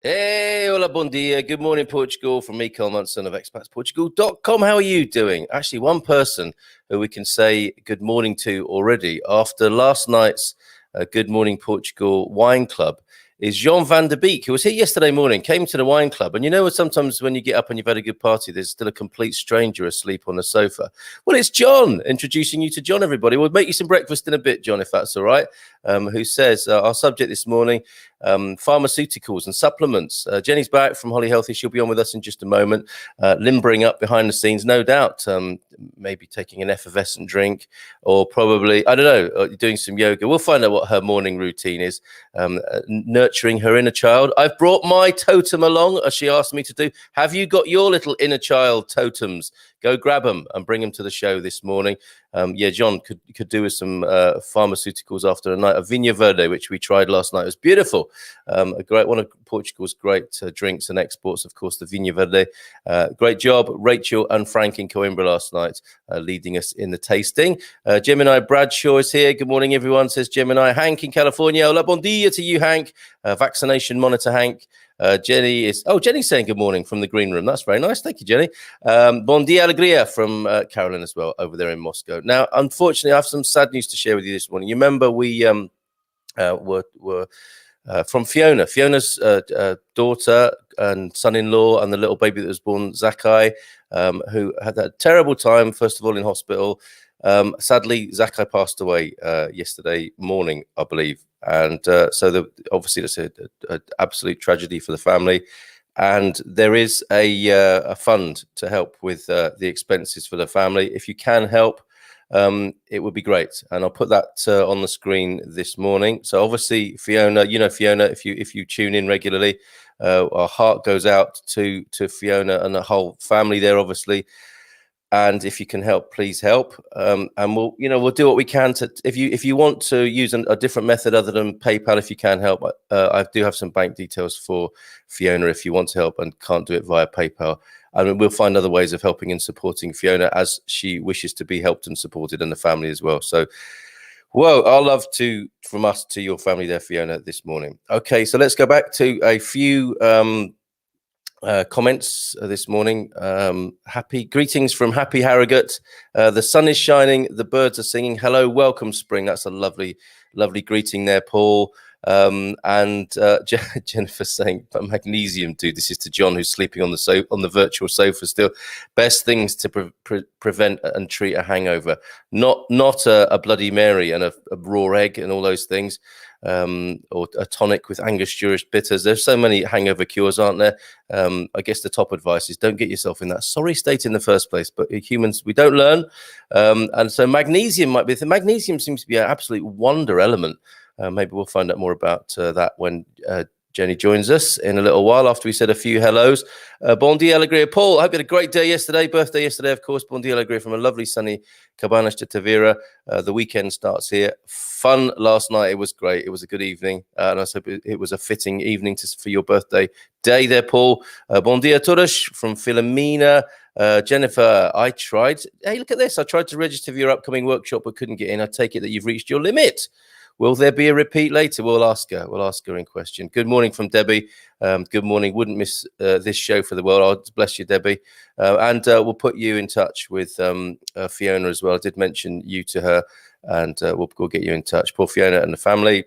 Hey, hola, bon dia. Good morning, Portugal, from me, Carl Munson of expatsportugal.com. How are you doing? Actually, one person who we can say good morning to already after last night's Good Morning Portugal Wine Club is Jean van der Beek, who was here yesterday morning, came to the wine club. And you know, sometimes when you get up and you've had a good party, there's still a complete stranger asleep on the sofa. Well, it's John. Introducing you to John, everybody. We'll make you some breakfast in a bit, John, if that's all right. Who says, our subject this morning, pharmaceuticals and supplements. Jenni's back from Holly Healthy. She'll be on with us in just a moment, limbering up behind the scenes, no doubt, maybe taking an effervescent drink or probably, I don't know, doing some yoga. We'll find out what her morning routine is, nurturing her inner child. I've brought my totem along, as she asked me to do. Have you got your little inner child totems? Go grab them and bring them to the show this morning. Yeah, John could do with some pharmaceuticals after a night of Vinha Verde, which we tried last night. It was beautiful. A great one of Portugal's great drinks and exports, of course, the Vinha Verde. Great job, Rachel and Frank in Coimbra last night, leading us in the tasting. Gemini Bradshaw is here. Good morning, everyone, says Gemini. Hank in California. Hola, bon dia to you, Hank. Vaccination monitor, Hank. Jenni's saying good morning from the green room. That's very nice. Thank you, Jenni. Bon dia alegria from Carolyn as well over there in Moscow. Now, unfortunately, I have some sad news to share with you this morning. You remember we were from Fiona. Fiona's daughter and son-in-law and the little baby that was born, Zakai, who had that terrible time, first of all, in hospital. Sadly, Zakai passed away yesterday morning, I believe. And so obviously that's an absolute tragedy for the family. And there is a fund to help with the expenses for the family. If you can help, it would be great. And I'll put that on the screen this morning. So obviously, Fiona, you know Fiona, if you tune in regularly, our heart goes out to Fiona and the whole family there, obviously. And if you can help, please help. And we'll do what we can to. If you want to use a different method other than PayPal, if you can help, I do have some bank details for Fiona if you want to help and can't do it via PayPal. And we'll find other ways of helping and supporting Fiona as she wishes to be helped and supported, and the family as well. So, well, our love from us to your family there, Fiona, this morning. Okay, so let's go back to a few comments this morning. Happy greetings from Happy Harrogate. The sun is shining, the birds are singing. Hello, welcome spring. That's a lovely greeting there, Paul. And Jennifer saying, but magnesium, dude. This is to John, who's sleeping on the virtual sofa still. Best things to prevent and treat a hangover. Not a Bloody Mary and a raw egg and all those things. Or a tonic with Angostura bitters. There's so many hangover cures, aren't there? I guess the top advice is don't get yourself in that sorry state in the first place. But humans, we don't learn. And so magnesium might be. Magnesium seems to be an absolute wonder element. Maybe we'll find out more about that when Jenni joins us in a little while after we said a few hellos. Bon dia alegria, Paul. I hope you had a great day yesterday. Birthday yesterday, of course. Bon dia alegria from a lovely sunny Cabanas de Tavira. The weekend starts here. Fun last night. It was great. It was a good evening. And I hope it was a fitting evening for your birthday day there, Paul. Bon dia todos from Filomena. Jennifer, hey, look at this. I tried to register for your upcoming workshop but couldn't get in. I take it that you've reached your limit. Will there be a repeat later? We'll ask her. We'll ask her in question. Good morning from Debbie. Good morning. Wouldn't miss this show for the world. Oh, bless you, Debbie. And we'll put you in touch with Fiona as well. I did mention you to her, and we'll get you in touch. Poor Fiona and the family.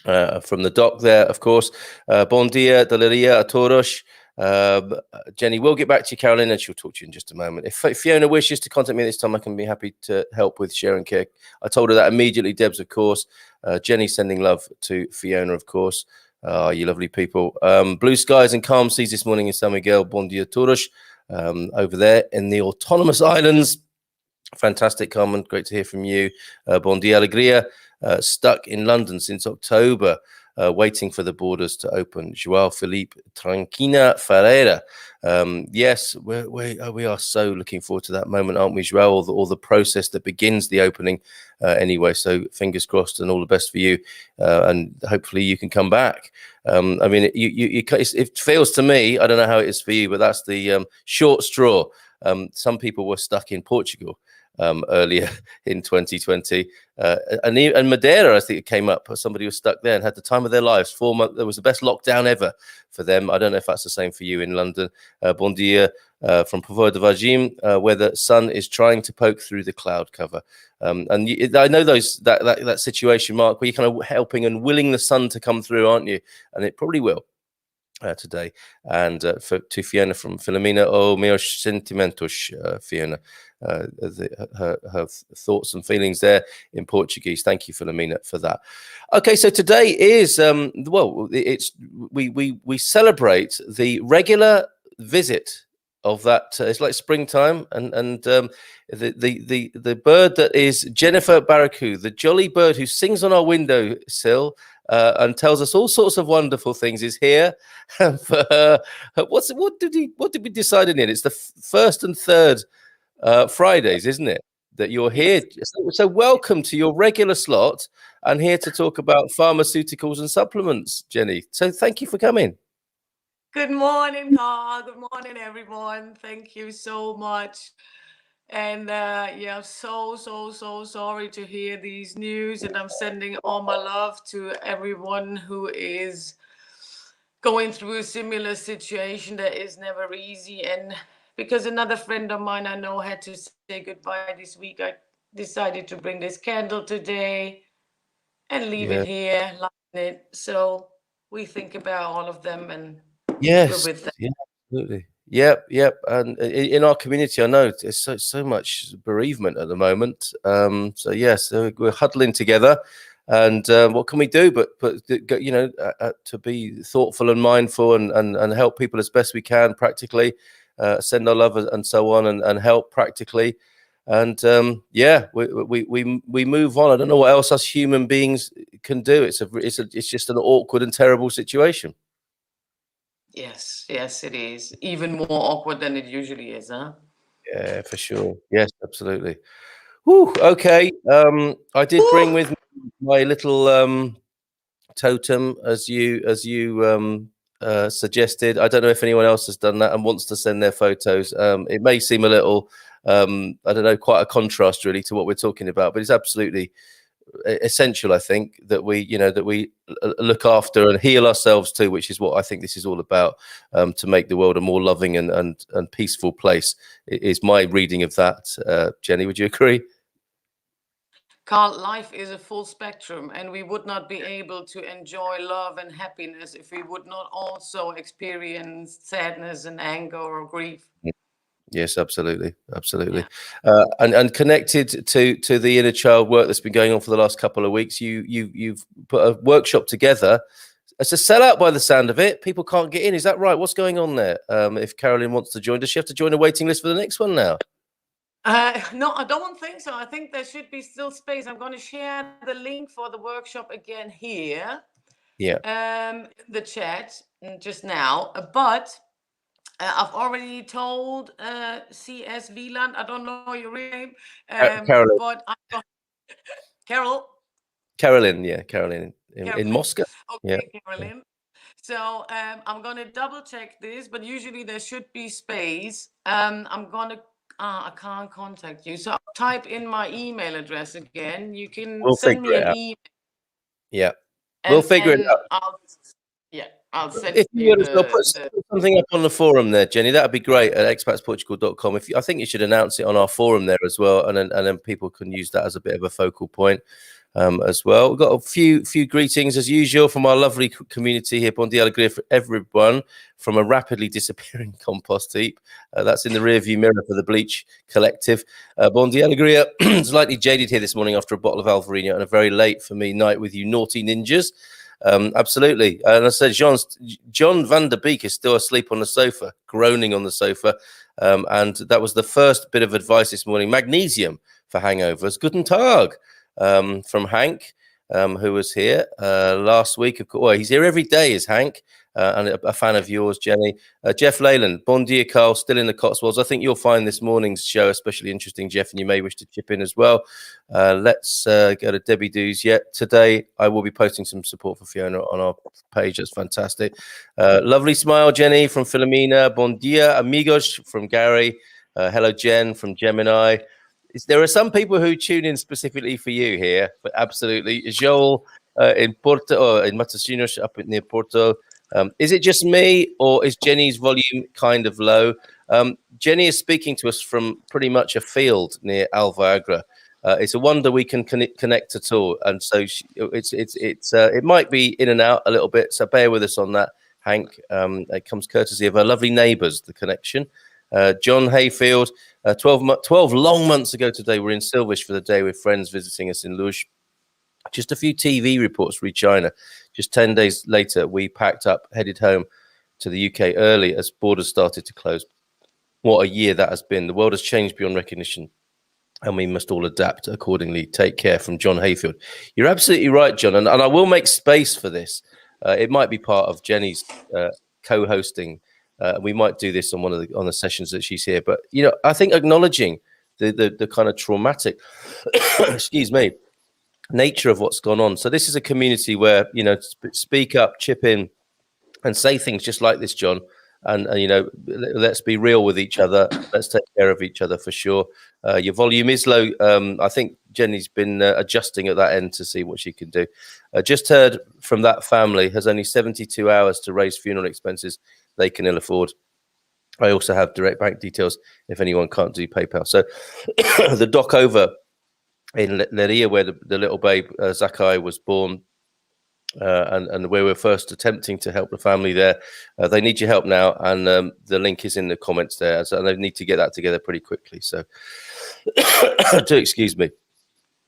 From the doc there, of course. Bon dia, deliria a todos. Jenni, we'll get back to you, Carolyn, and she'll talk to you in just a moment. If Fiona wishes to contact me this time, I can be happy to help with share and care. I told her that immediately, Debs, of course. Jenni sending love to Fiona, of course. Oh, you lovely people. Blue skies and calm seas this morning in San Miguel. Bon dia todos. Over there in the autonomous islands. Fantastic, Carmen. Great to hear from you. Bon dia, alegria. Stuck in London since October, waiting for the borders to open. Joao Felipe Tranquina Ferreira. Yes, we are so looking forward to that moment, aren't we, Joao? Or the process that begins the opening anyway. So fingers crossed and all the best for you. And hopefully you can come back. I mean, it feels to me, I don't know how it is for you, but that's the short straw. Some people were stuck in Portugal earlier in 2020, and Madeira, I think it came up. Somebody was stuck there and had the time of their lives. 4 months. It was the best lockdown ever for them. I don't know if that's the same for you in London. Bon dia from Povoa de Varzim, where the sun is trying to poke through the cloud cover. And I know that situation, Mark, where you're kind of helping and willing the sun to come through, aren't you? And it probably will. Today, and to Fiona from Filomena, oh meus sentimentos, Fiona, her thoughts and feelings there in Portuguese. Thank you, Filomena, for that. Okay, so today is we celebrate the regular visit of that. It's like springtime, and the bird that is Jennifer Barraccu, the jolly bird who sings on our windowsill. And tells us all sorts of wonderful things, is here. What did we decide in it? It's the first and third Fridays, isn't it? That you're here. So welcome to your regular slot, and here to talk about pharmaceuticals and supplements, Jenni. So thank you for coming. Good morning, Carl. Good morning, everyone. Thank you so much. And yeah, so sorry to hear these news, and I'm sending all my love to everyone who is going through a similar situation that is never easy. And because another friend of mine I know had to say goodbye this week, I decided to bring this candle today and leave it here, lighten it, so we think about all of them and we're with them. Yeah, absolutely. Yep. And in our community, I know there's so much bereavement at the moment. So yes, we're huddling together, and what can we do but you know, to be thoughtful and mindful and help people as best we can practically, send our love and so on, and help practically. And yeah, we move on. I don't know what else us human beings can do. It's just an awkward and terrible situation. Yes, it is. Even more awkward than it usually is, huh? Yeah, for sure. Yes, absolutely. Whew, okay. I did bring with me my little totem, as you suggested. I don't know if anyone else has done that and wants to send their photos. It may seem a little, I don't know, quite a contrast really to what we're talking about, but it's absolutely essential, I think, that we look after and heal ourselves too, which is what I think this is all about, to make the world a more loving and peaceful place. Is my reading of that. Jenni, would you agree? Carl, life is a full spectrum, and we would not be able to enjoy love and happiness if we would not also experience sadness and anger or grief. Yes, absolutely. Yeah. And connected to the inner child work that's been going on for the last couple of weeks, you've put a workshop together. It's a sellout by the sound of it. People can't get in. Is that right? What's going on there? If Carolyn wants to join, does she have to join a waiting list for the next one now? No, I don't think so. I think there should be still space. I'm going to share the link for the workshop again here. Yeah. The chat just now, but I've already told CS Wieland, I don't know your real name, Carolyn. but I got Carolyn, yeah, Carolyn in Moscow. Okay, yeah. Carolyn. So I'm going to double check this, but usually there should be space. I'm going to, I can't contact you. So I'll type in my email address again. You can send me an email. Yeah, we'll figure it out. I'll send if you put something up on the forum there, Jenni, that'd be great, at expatsportugal.com. I think you should announce it on our forum there as well, and then people can use that as a bit of a focal point as well. We've got a few greetings as usual from our lovely community here. Bon dia, alegria for everyone from a rapidly disappearing compost heap. That's in the rearview mirror for the Bleach Collective. Bon dia, alegria. Slightly jaded here this morning after a bottle of Alvarinho and a very late for me night with you naughty ninjas. Absolutely. And I said, John van der Beek is still asleep on the sofa, groaning on the sofa. And that was the first bit of advice this morning. Magnesium for hangovers. Guten Tag from Hank, who was here last week. Well, he's here every day, is Hank, and a fan of yours, Jenny. Jeff Leyland, bon dia, Carl, still in the Cotswolds. I think you'll find this morning's show especially interesting, Jeff, and you may wish to chip in as well. Let's go to Debbie Doos. Today I will be posting some support for Fiona on our page. That's fantastic. Lovely smile, Jenny from Philomena. Bon dia, amigos from Gary. Hello, Jen from Gemini. There are some people who tune in specifically for you here, but absolutely. Joel in Porto, or in Matosinhos up near Porto. Is it just me, or is Jenny's volume kind of low? Jenny is speaking to us from pretty much a field near Alvagra. It's a wonder we can connect at all, and so it might be in and out a little bit. So bear with us on that, Hank. It comes courtesy of our lovely neighbours, the connection. John Hayfield, 12 long months ago today, we're in Silvish for the day with friends visiting us in Luz. Just a few TV reports re China. Just 10 days later, we packed up, headed home to the UK early as borders started to close. What a year that has been. The world has changed beyond recognition, and we must all adapt accordingly. Take care, from John Hayfield. You're absolutely right, John, and I will make space for this. It might be part of Jenny's co-hosting. We might do this on one of the sessions that she's here. But, you know, I think acknowledging the kind of traumatic, excuse me, nature of what's gone on. So this is a community where, you know, speak up, chip in, and say things just like this, John. And you know, let's be real with each other. Let's take care of each other for sure. Your volume is low. I think Jenny's been adjusting at that end to see what she can do. Just heard from that family has only 72 hours to raise funeral expenses they can ill afford. I also have direct bank details if anyone can't do PayPal. So the dock over in Leria, where the little babe Zakai was born, and where we're first attempting to help the family there, they need your help now, and the link is in the comments there. So they need to get that together pretty quickly. So do excuse me.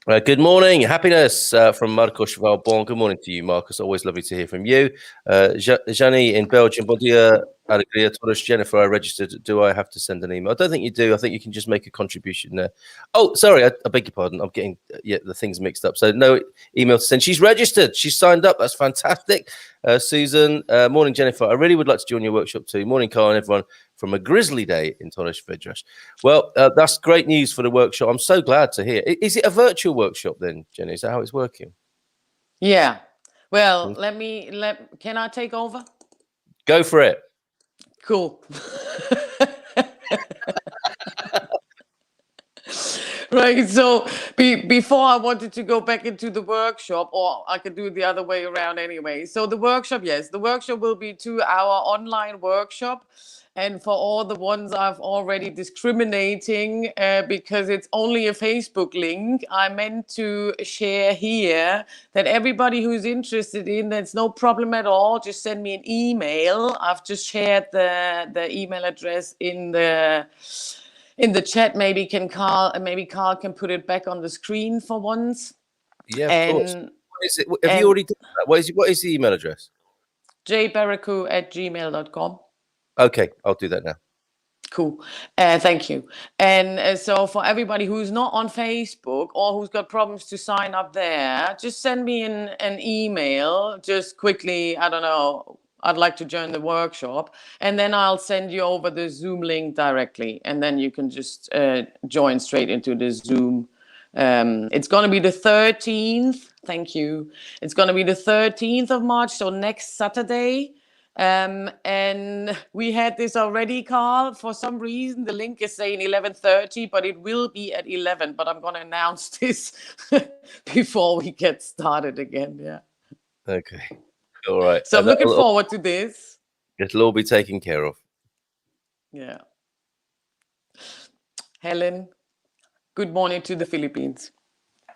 Good morning, happiness from Marcos Valbon. Good morning to you, Marcus. Always lovely to hear from you. Jenni in Belgium. Bon dia, alegria todos. Jennifer, I registered. Do I have to send an email? I don't think you do. I think you can just make a contribution there. Oh, sorry, I beg your pardon. I'm getting the things mixed up. So no email to send. She's registered. She's signed up. That's fantastic. Susan, morning, Jennifer. I really would like to join your workshop too. Morning, Carl, and everyone. From a grizzly day in Torres Vedras. Well, that's great news for the workshop. I'm so glad to hear. Is it a virtual workshop then, Jenny? Is that how it's working? Yeah. Well, can I take over? Go for it. Cool. Right. So before I wanted to go back into the workshop, or I could do it the other way around anyway. So the workshop, yes, the workshop will be 2-hour online workshop. And for all the ones I've already discriminating, because it's only a Facebook link, I meant to share here that everybody who's interested in, that's no problem at all. Just send me an email. I've just shared the email address in the chat. Maybe Carl can put it back on the screen for once. Yeah, of course. What is it? Have you already done that? What is the email address? jbarraccu@gmail.com. Okay, I'll do that now. Cool. Thank you. And so for everybody who's not on Facebook or who's got problems to sign up there, just send me an email. Just quickly, I don't know, I'd like to join the workshop. And then I'll send you over the Zoom link directly. And then you can just join straight into the Zoom. It's going to be the 13th. Thank you. It's going to be the 13th of March, so next Saturday. And we had this already, Carl. For some reason, the link is saying 11:30, but it will be at 11. But I'm going to announce this before we get started again. Yeah. Okay. All right. So I'm looking forward to this. It'll all be taken care of. Yeah. Helen, good morning to the Philippines.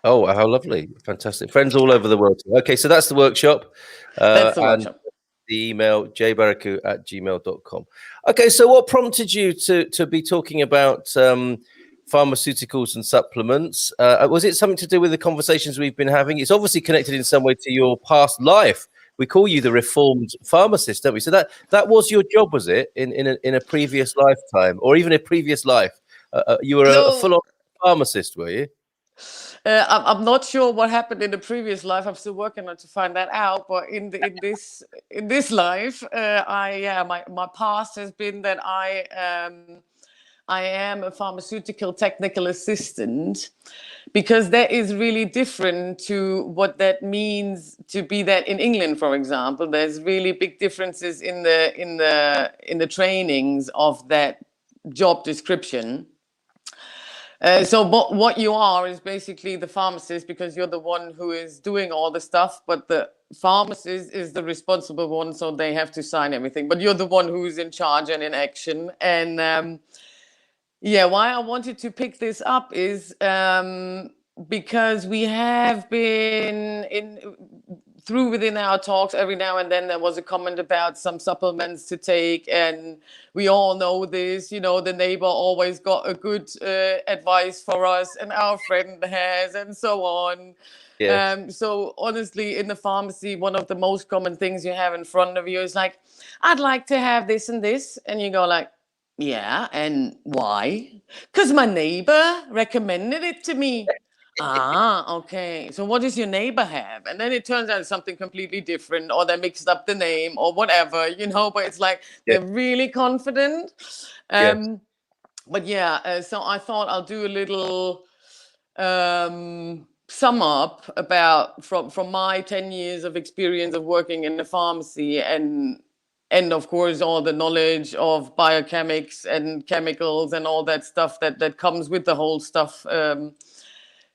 Oh, how lovely. Fantastic. Friends all over the world. Okay, so that's the workshop. That's the workshop. The email jbarraccu@gmail.com. Okay, so what prompted you to be talking about pharmaceuticals and supplements? Was it something to do with the conversations we've been having? It's obviously connected in some way to your past life we call you the reformed pharmacist, don't we? So that was your job, was it, in a previous lifetime, or even a previous life? You were a full-on pharmacist, were you? I'm not sure what happened in the previous life. I'm still working on to find that out. But in this life, my past has been that I am a pharmaceutical technical assistant, because that is really different to what that means to be that in England, for example. There's really big differences in the trainings of that job description. So what you are is basically the pharmacist, because you're the one who is doing all the stuff, but the pharmacist is the responsible one, so they have to sign everything. But you're the one who's in charge and in action. And why I wanted to pick this up is because we have been through within our talks, every now and then there was a comment about some supplements to take, and we all know this, the neighbor always got a good advice for us, and our friend has, and so on. So honestly, in the pharmacy, one of the most common things you have in front of you is like, I'd like to have this and this, and you go like, yeah, and why? Because my neighbor recommended it to me. Ah, okay. So what does your neighbor have? And then it turns out it's something completely different, or they mixed up the name or whatever, but it's like they're really confident. But so I thought I'll do a little sum up about from my 10 years of experience of working in the pharmacy, and of course all the knowledge of biochemics and chemicals and all that stuff that comes with the whole stuff.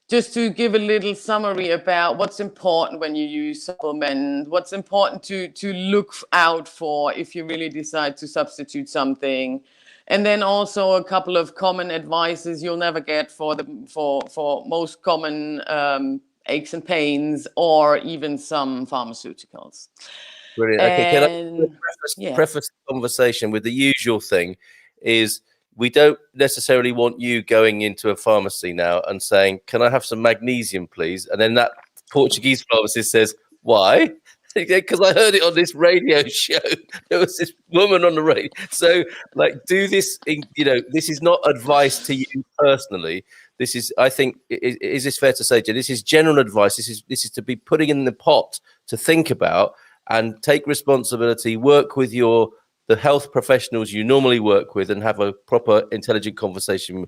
Just to give a little summary about what's important when you use supplement, what's important to look out for if you really decide to substitute something. And then also a couple of common advices you'll never get for most common aches and pains, or even some pharmaceuticals. Brilliant. Okay, can I preface the conversation with the usual thing is, we don't necessarily want you going into a pharmacy now and saying, can I have some magnesium, please? And then that Portuguese pharmacist says, why? Because I heard it on this radio show. There was this woman on the radio. So, do this, this is not advice to you personally. This is, I think, is this fair to say, Jen? This is general advice. This is to be putting in the pot to think about and take responsibility, work with the health professionals you normally work with, and have a proper, intelligent conversation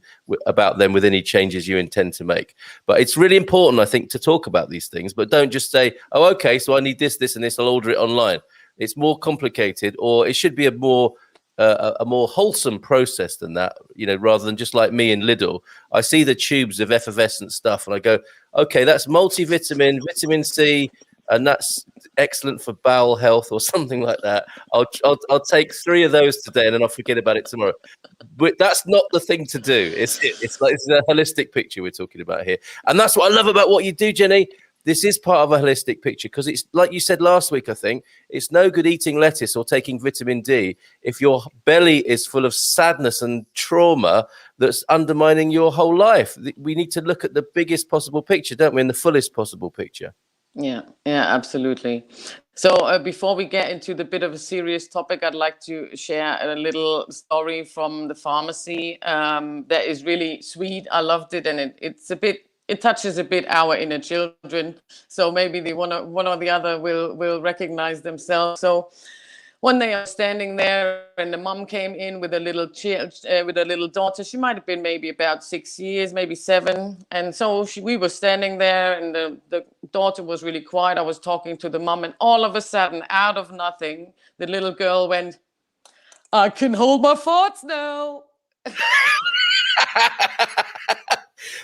about them with any changes you intend to make. But it's really important, I think, to talk about these things, but don't just say, oh, okay, so I need this, and this, I'll order it online. It's more complicated, or it should be a more wholesome process than that, rather than just like me in Lidl. I see the tubes of effervescent stuff and I go, okay, that's multivitamin, vitamin C, and that's excellent for bowel health or something like that. I'll take 3 of those today, and then I'll forget about it tomorrow. But that's not the thing to do. It's a holistic picture we're talking about here, and that's what I love about what you do, Jenny. This is part of a holistic picture, because it's like you said last week. I think it's no good eating lettuce or taking vitamin D if your belly is full of sadness and trauma that's undermining your whole life. We need to look at the biggest possible picture, don't we, and the fullest possible picture. Yeah, absolutely. So before we get into the bit of a serious topic, I'd like to share a little story from the pharmacy that is really sweet. I loved it, and it touches a bit our inner children. So maybe the one or the other will recognize themselves. So one day I was standing there, and the mom came in with a little with a little daughter. She might have been maybe about 6 years, maybe 7. And so we were standing there, and the daughter was really quiet. I was talking to the mom, and all of a sudden, out of nothing, the little girl went, I can hold my farts now.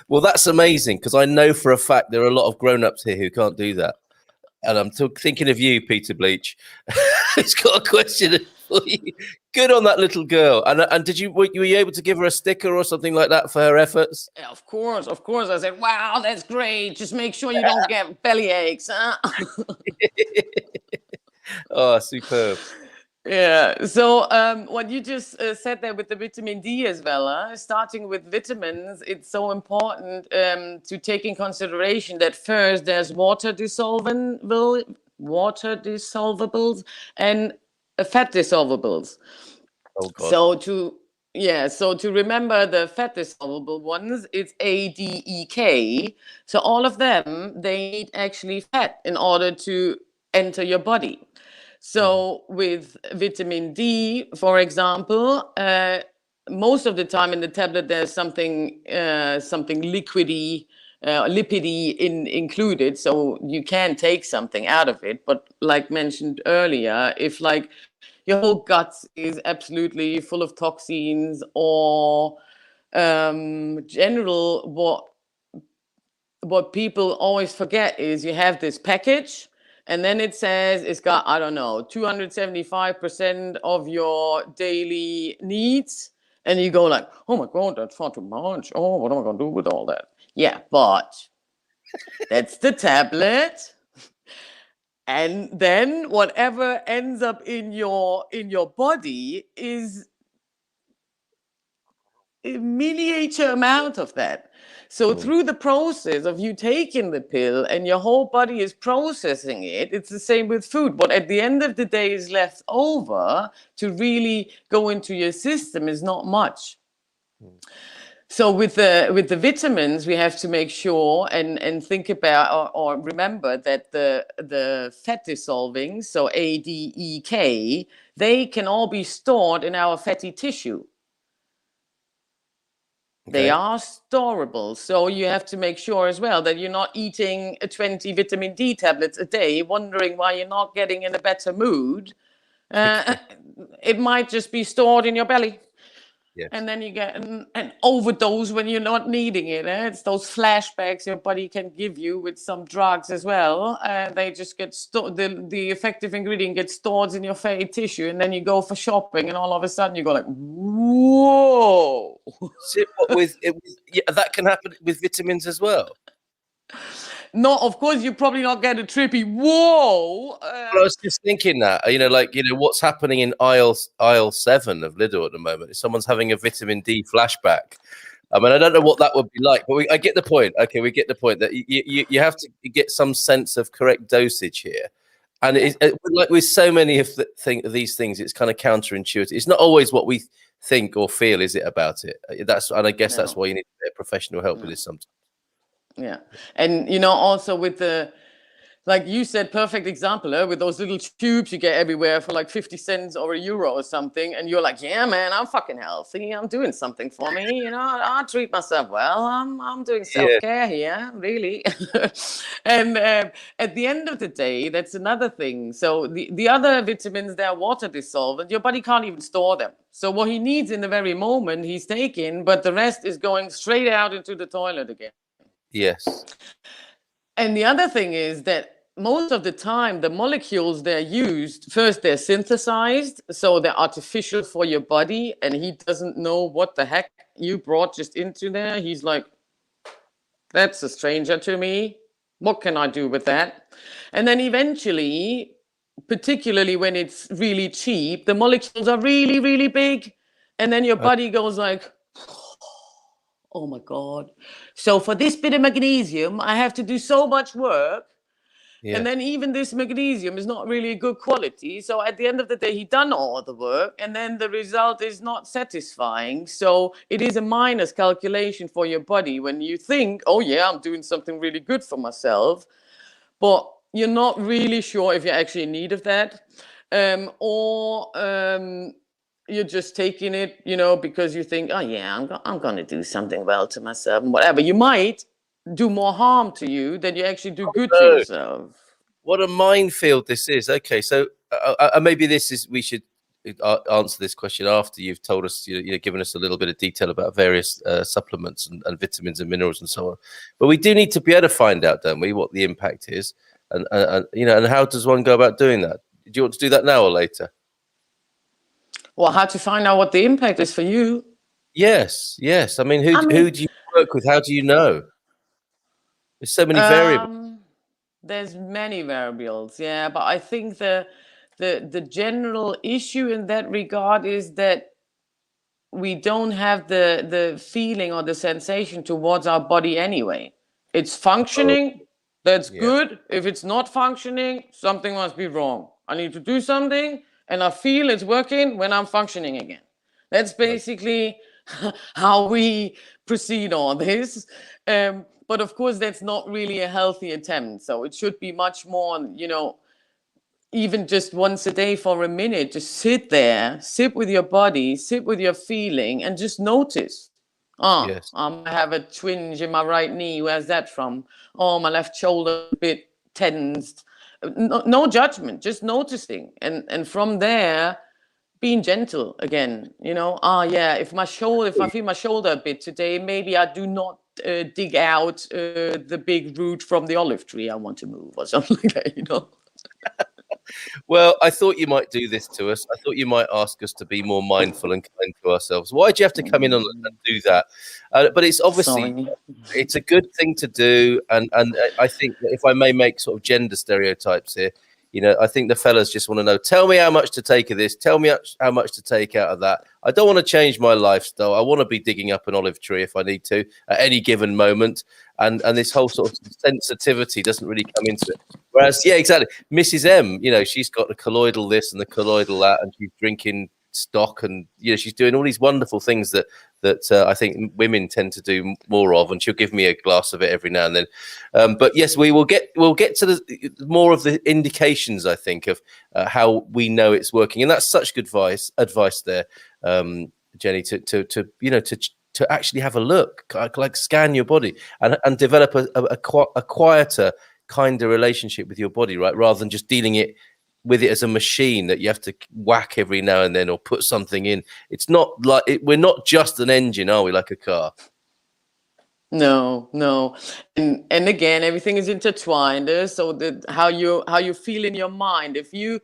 Well, that's amazing, because I know for a fact there are a lot of grown-ups here who can't do that. And I'm thinking of you, Peter Bleach. He's got a question for you. Good on that little girl. And were you able to give her a sticker or something like that for her efforts? Yeah, of course. I said, wow, that's great. Just make sure you don't get belly aches, huh? Oh, superb. Yeah. So what you just said there with the vitamin D as well, starting with vitamins, it's so important to take in consideration that first there's water dissolvent water dissolvables and fat dissolvables. Oh God. So to remember the fat dissolvable ones, it's ADEK. So all of them, they need actually fat in order to enter your body. So with vitamin D, for example, most of the time in the tablet there's something liquidy, lipidy included, so you can take something out of it. But like mentioned earlier, if like your whole guts is absolutely full of toxins or general, what people always forget is you have this package and then it says it's got, I don't know, 275% of your daily needs. And you go like, oh my God, that's far too much. Oh, what am I going to do with all that? Yeah, but that's the tablet. And then whatever ends up in your body is a miniature amount of that. So through the process of you taking the pill and your whole body is processing it, it's the same with food. What at the end of the day is left over to really go into your system is not much. So with the vitamins, we have to make sure and think about or remember that the fat dissolving, so ADEK, they can all be stored in our fatty tissue. They are storable. So you have to make sure as well that you're not eating 20 vitamin D tablets a day, wondering why you're not getting in a better mood. It might just be stored in your belly. Yes. And then you get an overdose when you're not needing it. It's those flashbacks your body can give you with some drugs as well. They just get stored. The effective ingredient gets stored in your fatty tissue, and then you go for shopping, and all of a sudden you go like, whoa. So that can happen with vitamins as well. No, of course you probably not get a trippy whoa. I was just thinking that, what's happening in aisle 7 of Lidl at the moment is someone's having a vitamin D flashback. I mean, I don't know what that would be like, but I get the point. Okay, we get the point that you have to get some sense of correct dosage here. And like with so many of these things, it's kind of counterintuitive. It's not always what we think or feel, is it, about it? And I guess that's why you need professional help with this sometimes. Yeah. And, also with like you said, perfect example, with those little tubes you get everywhere for like 50 cents or €1 or something. And you're like, yeah, man, I'm fucking healthy. I'm doing something for me. I treat myself well. I'm doing self-care here, really. And at the end of the day, that's another thing. So the other vitamins, they're water dissolvent. Your body can't even store them. So what he needs in the very moment, he's taking, but the rest is going straight out into the toilet again. Yes. And the other thing is that most of the time, the molecules they're used, first they're synthesized, so they're artificial for your body, and he doesn't know what the heck you brought just into there. He's like, that's a stranger to me. What can I do with that? And then eventually, particularly when it's really cheap, the molecules are really, really big. And then your body goes like, oh my God. So for this bit of magnesium, I have to do so much work. Yeah. And then even this magnesium is not really good quality. So at the end of the day, he done all the work and then the result is not satisfying. So it is a minus calculation for your body when you think, oh yeah, I'm doing something really good for myself. But you're not really sure if you're actually in need of that. Or you're just taking it, because you think, oh yeah, I'm going to do something well to myself and whatever. You might do more harm to you than you actually do good to yourself. What a minefield this is. Okay, so maybe we should answer this question after you've told us, given us a little bit of detail about various supplements and vitamins and minerals and so on. But we do need to be able to find out, don't we, what the impact is, and how does one go about doing that? Do you want to do that now or later? Well, how to find out what the impact is for you? Yes. I mean, who do you work with? How do you know? There's so many variables. There's many variables, yeah. But I think the general issue in that regard is that we don't have the feeling or the sensation towards our body anyway. It's functioning, That's Yeah. good. If it's not functioning, something must be wrong. I need to do something, and I feel it's working when I'm functioning again. That's basically how we proceed on this. But of course, that's not really a healthy attempt. So it should be much more, even just once a day for a minute, just sit there, sit with your body, sit with your feeling, and just notice. Yes. I have a twinge in my right knee. Where's that from? Oh, my left shoulder a bit tensed. No judgment, just noticing. And from there, being gentle again. Yeah, if I feel my shoulder a bit today, maybe I do not dig out the big root from the olive tree I want to move or something like that. Well, I thought you might do this to us. I thought you might ask us to be more mindful and kind to ourselves. Why do you have to come in and do that? But it's obviously Sorry. it's a good thing to do, and I think that if I may make sort of gender stereotypes here, I think the fellas just want to know. Tell me how much to take of this. Tell me how much to take out of that. I don't want to change my lifestyle. I want to be digging up an olive tree if I need to at any given moment. And this whole sort of sensitivity doesn't really come into it. Whereas, yeah, exactly. Mrs. M, she's got the colloidal this and the colloidal that, and she's drinking stock, and she's doing all these wonderful things that I think women tend to do more of, and she'll give me a glass of it every now and then. But yes, we'll get to the more of the indications, I think, of how we know it's working, and that's such good advice there, Jenny, to actually have a look, like scan your body and develop a quieter, kinder relationship with your body, right? Rather than just dealing with it as a machine that you have to whack every now and then or put something in. It's not like we're not just an engine, are we? Like a car. No. And again, everything is intertwined. So how you feel in your mind. If you,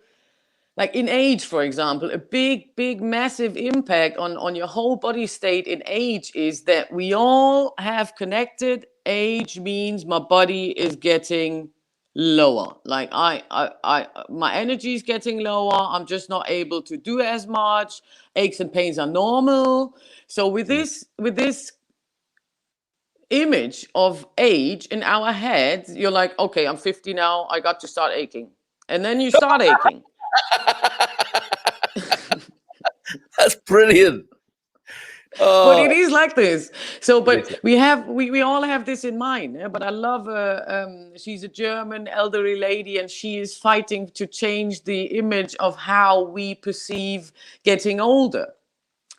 like in age, for example, a big, massive impact on your whole body state in age is that we all have connected. Age means my body is getting lower. Like my energy is getting lower. I'm just not able to do as much. Aches and pains are normal. So with this image of age in our heads, you're like, okay, I'm 50 now. I got to start aching. And then you start aching. That's brilliant. But it is like this. So, but we all have this in mind. Yeah? But I love she's a German elderly lady, and she is fighting to change the image of how we perceive getting older.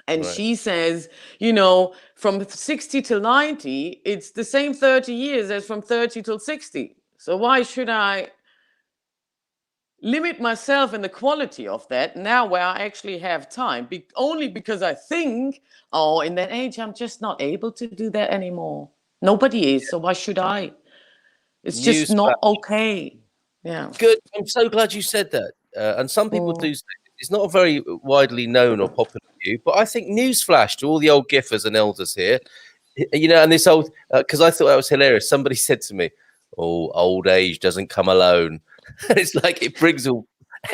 And she says, from 60 till 90, it's the same 30 years as from 30 till 60. So why should I limit myself in the quality of that now where I actually have time? Only because I think, in that age, I'm just not able to do that anymore. Nobody is, so why should I? It's just not okay. Yeah. Good. I'm so glad you said that. And some people do say it's not a very widely known or popular view, but I think newsflash to all the old giffers and elders here, and this old, because I thought that was hilarious. Somebody said to me, "Oh, old age doesn't come alone." It's like it brings all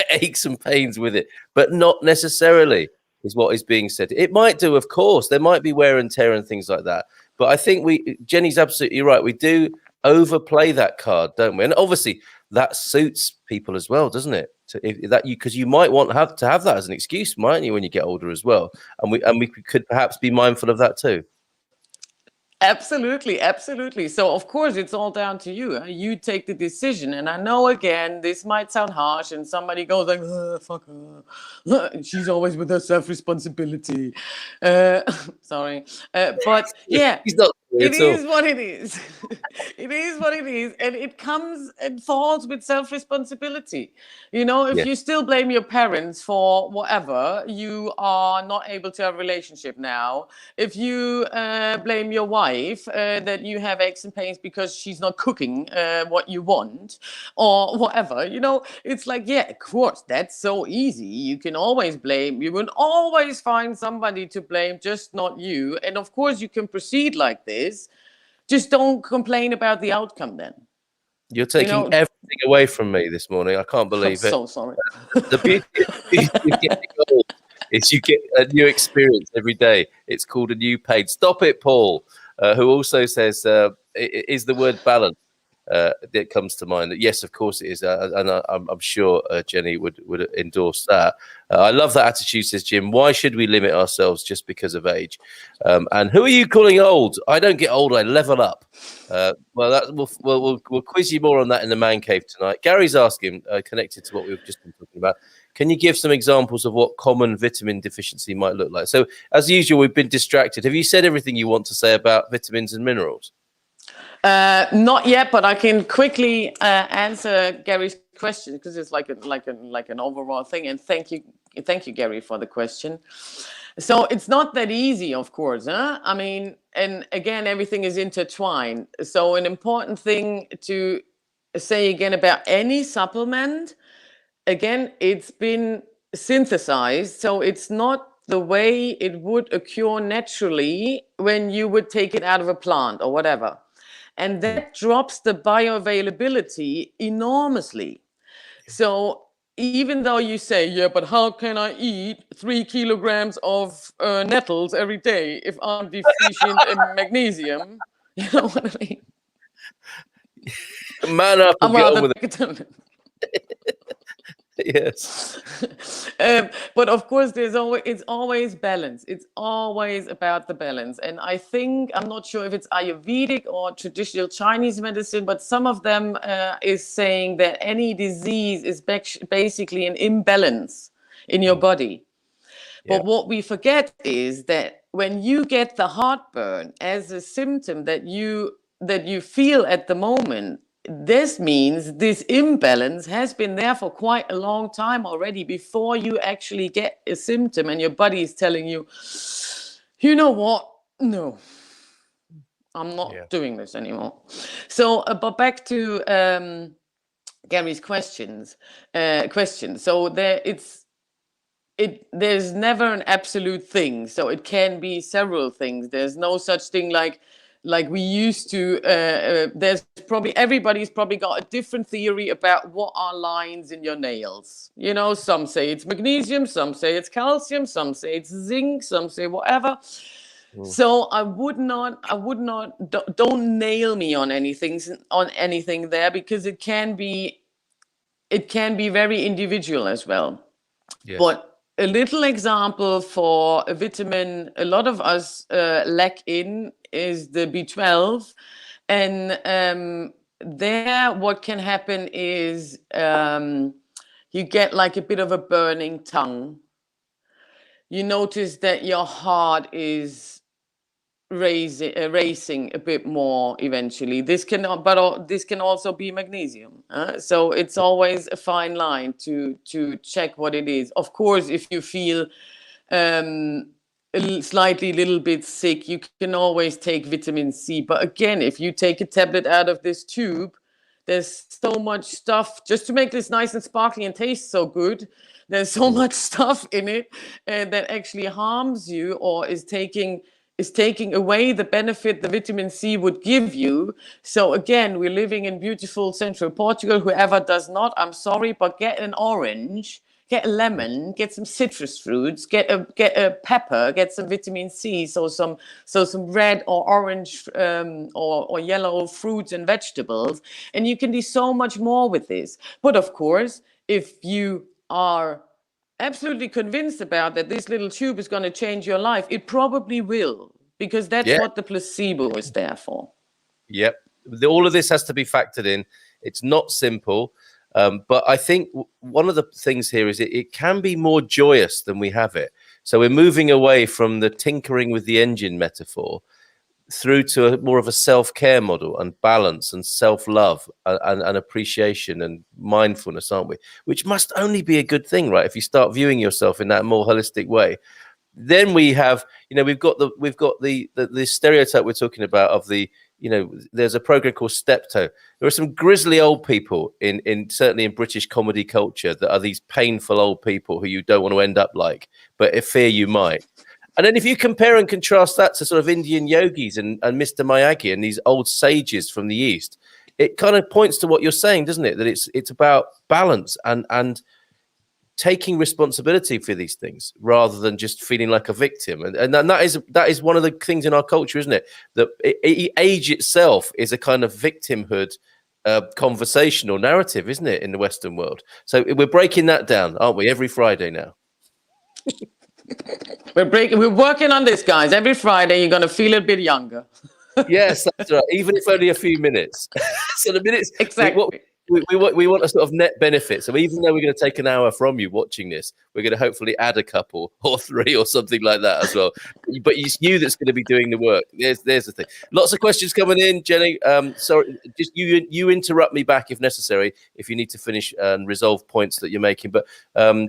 aches and pains with it, but not necessarily is what is being said. It might do, of course. There might be wear and tear and things like that. But I think Jenny's absolutely right. We do overplay that card, don't we? And obviously that suits people as well, doesn't it? Because you might want to have that as an excuse, mightn't you, when you get older as well? And we could perhaps be mindful of that too. Absolutely. So of course it's all down to you. You take the decision. And I know, again, this might sound harsh, and somebody goes like, fuck her. She's always with her self-responsibility. Sorry. But yeah, it is what it is. It is what it is. And it comes and falls with self-responsibility. If you still blame your parents for whatever, you are not able to have a relationship now. If you blame your wife that you have aches and pains because she's not cooking what you want or whatever, it's like, yeah, of course, that's so easy. You can always blame. You will always find somebody to blame, just not you. And of course you can proceed like this. Just don't complain about the outcome then. You're taking everything away from me this morning. I can't believe it. I'm so sorry. The beauty of getting old is you get a new experience every day. It's called a new page. Stop it, Paul, who also says, is the word balance. that comes to mind. Yes, of course it is, and I'm sure Jenni would endorse that. I love that attitude, says Jim. Why should we limit ourselves just because of age? And who are you calling old? I don't get old. I level up. We'll quiz you more on that in the man cave tonight. Gary's asking, connected to what we've just been talking about, can you give some examples of what common vitamin deficiency might look like? So, as usual, we've been distracted. Have you said everything you want to say about vitamins and minerals? Not yet, but I can quickly answer Gary's question because it's like an overall thing. And thank you, Gary, for the question. So it's not that easy, of course. Huh? I mean, and again, everything is intertwined. So an important thing to say again about any supplement, again, it's been synthesized, so it's not the way it would occur naturally when you would take it out of a plant or whatever. And that drops the bioavailability enormously. So even though you say, yeah, but how can I eat 3 kilograms of nettles every day if I'm deficient in magnesium? You know what I mean? Man up and get on with it. Yes. But of course, it's always balance. It's always about the balance. And I think, I'm not sure if it's Ayurvedic or traditional Chinese medicine, but some of them is saying that any disease is basically an imbalance in your body. Yeah. But what we forget is that when you get the heartburn as a symptom that you feel at the moment, this means this imbalance has been there for quite a long time already before you actually get a symptom and your body is telling you, you know what? No, I'm not doing this anymore. So, but back to Gary's question. So there's never an absolute thing. So it can be several things. There's no such thing like we used to, there's probably, everybody's probably got a different theory about what are lines in your nails. You know, some say it's magnesium, some say it's calcium, some say it's zinc, some say whatever. So I would not, don't nail me on anything there, because it can be very individual as well. Yes. But a little example for a vitamin a lot of us lack in is the B12. And there what can happen is you get like a bit of a burning tongue. You notice that your heart is racing a bit more eventually. This can also be magnesium. So it's always a fine line to check what it is. Of course, if you feel slightly little bit sick, you can always take vitamin C. But again, if you take a tablet out of this tube, there's so much stuff just to make this nice and sparkly and taste so good. There's so much stuff in it that actually harms you or is taking away the benefit the vitamin C would give you. So again, we're living in beautiful central Portugal. Whoever does not, I'm sorry, but get an orange, get a lemon, get some citrus fruits, get a pepper, get some vitamin C, so some red or orange or yellow fruits and vegetables, and you can do so much more with this. But of course, if you are absolutely convinced about that this little tube is going to change your life, it probably will, because that's what the placebo is there for. Yep. All of this has to be factored in. It's not simple. But I think one of the things here is it can be more joyous than we have it. So we're moving away from the tinkering with the engine metaphor through to more of a self-care model and balance and self-love and appreciation and mindfulness, aren't we? Which must only be a good thing, right? If you start viewing yourself in that more holistic way. Then we have, we've got the stereotype we're talking about of the, there's a program called Steptoe. There are some grisly old people in certainly in British comedy culture that are these painful old people who you don't want to end up like, but I fear you might. And then if you compare and contrast that to sort of Indian yogis and Mr. Miyagi and these old sages from the East, it kind of points to what you're saying, doesn't it? That it's about balance and taking responsibility for these things rather than just feeling like a victim. And that is one of the things in our culture, isn't it? That age itself is a kind of victimhood conversation or narrative, isn't it, in the Western world? So we're breaking that down, aren't we? Every Friday now. We're working on this, guys. Every Friday, you're going to feel a bit younger. Yes, that's right. Even if only a few minutes. So the minutes, Exactly. we want a sort of net benefit. So even though we're going to take an hour from you watching this, we're going to hopefully add a couple or 3 or something like that as well. But it's you that's going to be doing the work. There's the thing. Lots of questions coming in, Jenny. Sorry, just you interrupt me back if necessary, if you need to finish and resolve points that you're making. But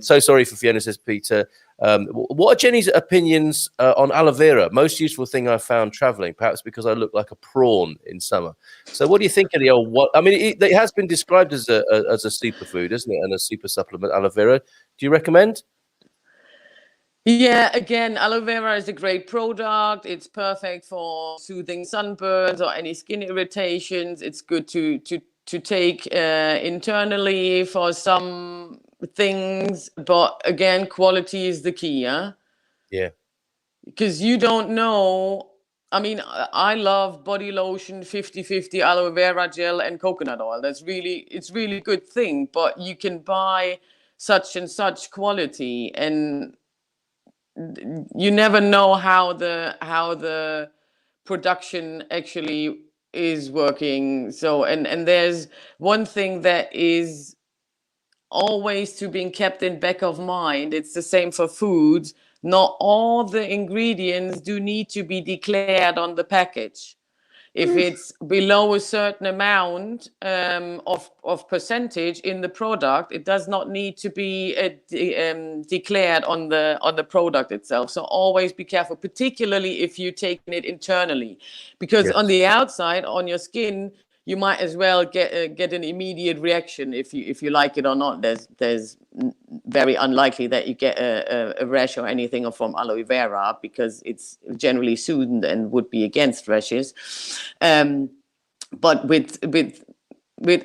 so sorry for Fiona, says Peter. What are Jenny's opinions on aloe vera? Most useful thing I found traveling, perhaps because I look like a prawn in summer. So what do you think of the old what? I mean, it has been described as a superfood, isn't it? And a super supplement, aloe vera. Do you recommend? Yeah, again, aloe vera is a great product. It's perfect for soothing sunburns or any skin irritations. It's good to take internally for some things, but again, quality is the key. Yeah. Because you don't know. I mean, I love body lotion 50-50 aloe vera gel and coconut oil. It's really good thing, but you can buy such and such quality, and you never know how the production actually is working. So and there's one thing that is always to being kept in back of mind. It's the same for foods. Not all the ingredients do need to be declared on the package. If it's below a certain amount of percentage in the product, it does not need to be declared on the product itself. So always be careful, particularly if you're taking it internally, because Yes. on the outside, on your skin, you might as well get an immediate reaction if you like it or not. There's very unlikely that you get a rash or anything from aloe vera, because it's generally soothed and would be against rashes. But with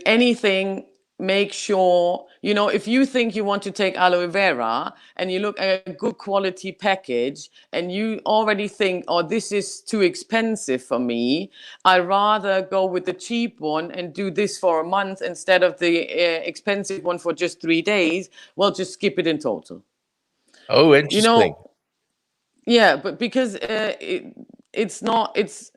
anything, make sure, if you think you want to take aloe vera and you look at a good quality package and you already think, oh, this is too expensive for me, I'd rather go with the cheap one and do this for a month instead of the expensive one for just 3 days. Well, just skip it in total. Oh, interesting. Yeah, but because it's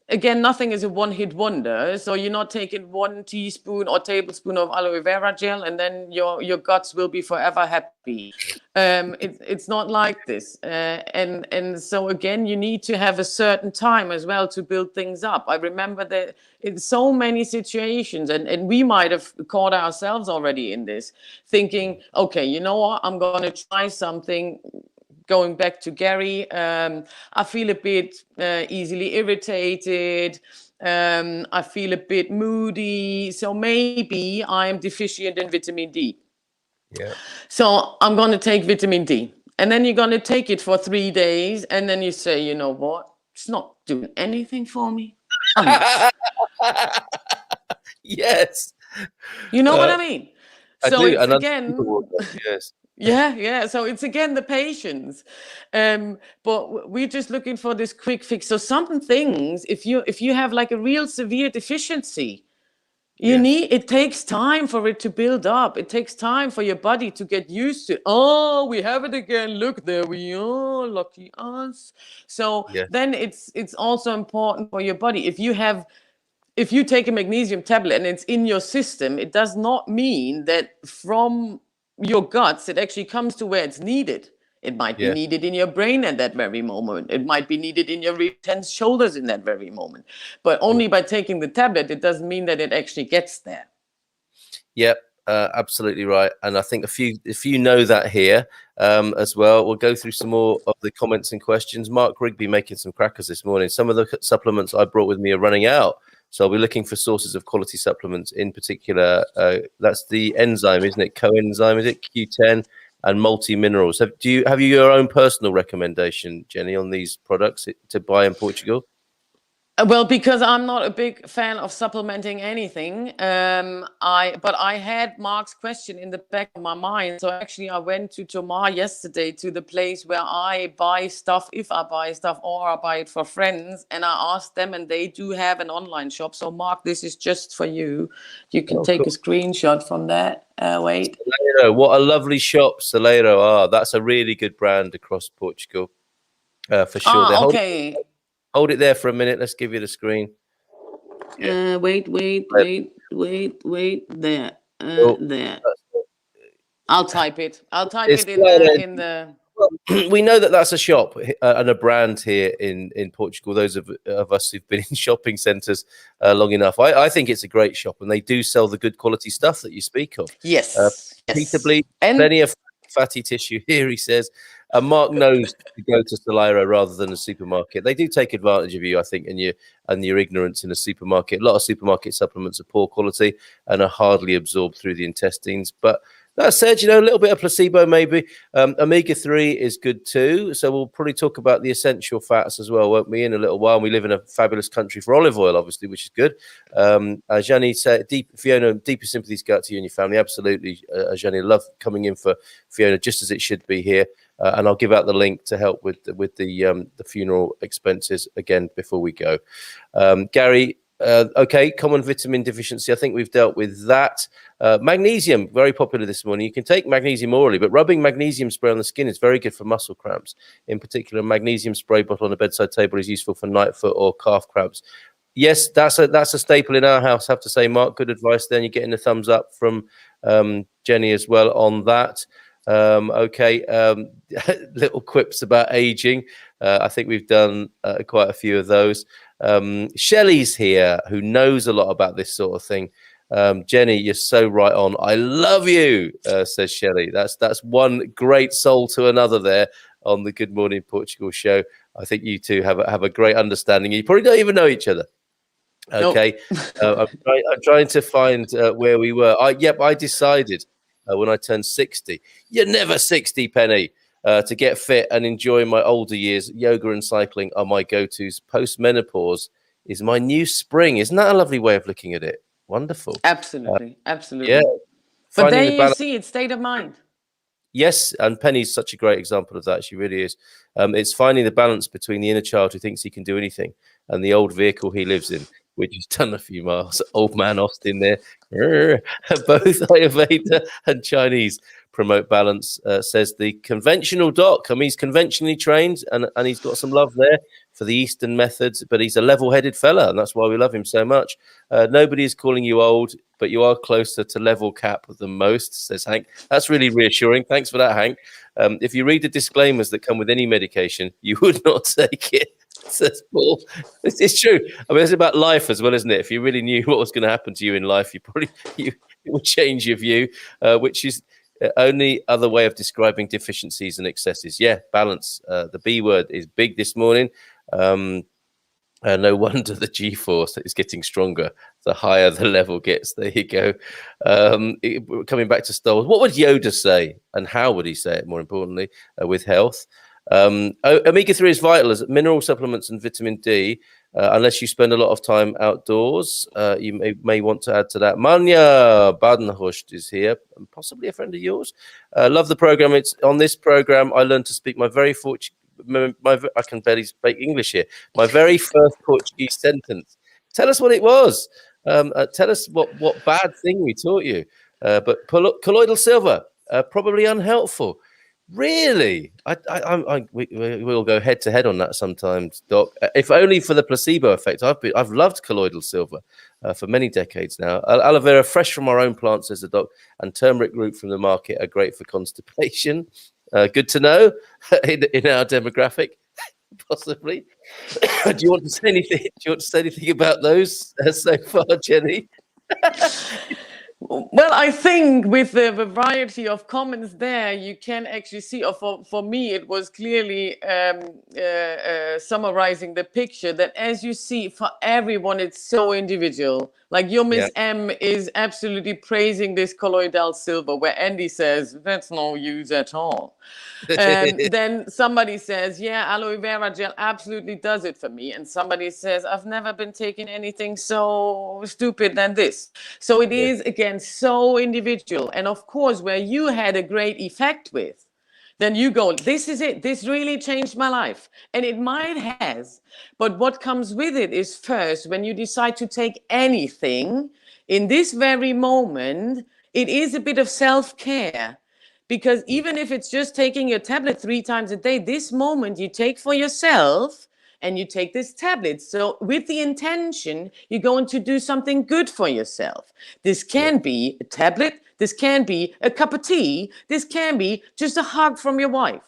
again, nothing is a one-hit wonder. So you're not taking 1 teaspoon or tablespoon of aloe vera gel and then your guts will be forever happy. It's not like this. And so again, you need to have a certain time as well to build things up. I remember that in so many situations, and we might have caught ourselves already in this, thinking, okay, you know what, I'm going to try something. Going back to Gary, I feel a bit easily irritated. I feel a bit moody. So maybe I'm deficient in vitamin D. Yeah. So I'm going to take vitamin D. And then you're going to take it for 3 days. And then you say, you know what? It's not doing anything for me. Yes. You know what I mean? I So do. it's again... Yes. Yeah. So it's again the patience, but we're just looking for this quick fix. So some things, if you have like a real severe deficiency, it takes time for it to build up. It takes time for your body to get used to. Oh, we have it again. Look, there we are. Lucky us. So then it's also important for your body. If you take a magnesium tablet and it's in your system, it does not mean that from your guts it actually comes to where it's needed. It might be needed in your brain at that very moment. It might be needed in your tense shoulders in that very moment. But only by taking the tablet, it doesn't mean that it actually gets there. Yep. Absolutely right. And I think if you know that here as well, we'll go through some more of the comments and questions. Mark Rigby making some crackers this morning. Some of the supplements I brought with me are running out. So I'll be looking for sources of quality supplements, in particular. That's the enzyme, isn't it? Coenzyme, is it? Q10 and multi-minerals. Have you your own personal recommendation, Jenny, on these products to buy in Portugal? Well, because I'm not a big fan of supplementing anything. But I had Mark's question in the back of my mind. So actually, I went to Tomar yesterday, to the place where I buy stuff, if I buy stuff, or I buy it for friends. And I asked them, and they do have an online shop. So Mark, this is just for you. You can take a screenshot from that. Wait. Celeiro, what a lovely shop, Celeiro. Ah, that's a really good brand across Portugal, for sure. Okay. Hold it there for a minute. Let's give you the screen. Wait. There. There. I'll type it. I'll type it in the. We know that that's a shop and a brand here in Portugal. Those of us who've been in shopping centres long enough, I think it's a great shop, and they do sell the good quality stuff that you speak of. Yes. Plenty of fatty tissue here, he says. And Mark knows to go to Celeiro rather than a supermarket. They do take advantage of you, I think, and your ignorance in a supermarket. A lot of supermarket supplements are poor quality and are hardly absorbed through the intestines. But that said, a little bit of placebo maybe. Omega-3 is good too. So we'll probably talk about the essential fats as well, won't we, in a little while. We live in a fabulous country for olive oil, obviously, which is good. Jenni said, Fiona, deepest sympathies go out to you and your family. Absolutely, Jenni, love coming in for Fiona, just as it should be here. And I'll give out the link to help with the funeral expenses again before we go. Gary, okay, common vitamin deficiency. I think we've dealt with that. Magnesium, very popular this morning. You can take magnesium orally, but rubbing magnesium spray on the skin is very good for muscle cramps. In particular, magnesium spray bottle on the bedside table is useful for night foot or calf cramps. Yes, that's a staple in our house. I have to say, Mark, good advice there. And you're getting a thumbs up from Jenni as well on that. Little quips about aging. I think we've done quite a few of those. Shelley's here, who knows a lot about this sort of thing. Jenni, you're so right on. I love you, says Shelley. That's one great soul to another there on the Good Morning Portugal show. I think you two have a great understanding. You probably don't even know each other. Okay, nope. I'm trying to find where we were. I decided when I turned 60. You're never 60, Penny. To get fit and enjoy my older years, yoga and cycling are my go-tos. Post-menopause is my new spring. Isn't that a lovely way of looking at it? Wonderful. Absolutely. Yeah. But there you see, it's state of mind. Yes, and Penny's such a great example of that. She really is. It's finding the balance between the inner child who thinks he can do anything and the old vehicle he lives in, which has done a few miles. Old man Austin there. Both Ayurveda and Chinese promote balance, says the conventional doc. I mean, he's conventionally trained and he's got some love there for the Eastern methods, but he's a level-headed fella, and that's why we love him so much. Nobody is calling you old, but you are closer to level cap than most, says Hank. That's really reassuring. Thanks for that, Hank. If you read the disclaimers that come with any medication, you would not take it, says Paul. It's true. I mean, it's about life as well, isn't it? If you really knew what was going to happen to you in life, it would change your view, which is only other way of describing deficiencies and excesses. Yeah, balance. The B word is big this morning. No wonder the G-force is getting stronger the higher the level gets. There you go. Coming back to Star Wars, what would Yoda say, and how would he say it, more importantly, with health? Omega-3 is vital as mineral supplements and vitamin D. Unless you spend a lot of time outdoors, you may want to add to that. Manya Badenhorst is here, and possibly a friend of yours. Love the program. It's on this program I learned to speak my very I can barely speak English here. My very first Portuguese sentence. Tell us what it was. Tell us what bad thing we taught you. But colloidal silver, probably unhelpful. Really? We'll go head to head on that sometimes, Doc. If only for the placebo effect. I've loved colloidal silver for many decades now. Aloe vera, fresh from our own plants, says the Doc, and turmeric root from the market are great for constipation. Good to know in our demographic, possibly. Do you want to say anything? Do you want to say anything about those so far, Jenni? Well, I think with the variety of comments there, you can actually see, or for me, it was clearly summarizing the picture that as you see, for everyone, it's so individual. Like your Yeah. Miss M is absolutely praising this colloidal silver, where Andy says, that's no use at all. Then somebody says, yeah, aloe vera gel absolutely does it for me. And somebody says, I've never been taking anything so stupid than this. So it Yeah. is, again, so individual. And of course, where you had a great effect with, then you go, this is it. This really changed my life. And it might has. But what comes with it is first, when you decide to take anything in this very moment, it is a bit of self-care. Because even if it's just taking your tablet 3 times a day, this moment you take for yourself and you take this tablet. So with the intention, you're going to do something good for yourself. This can be a tablet. This can be a cup of tea. This can be just a hug from your wife.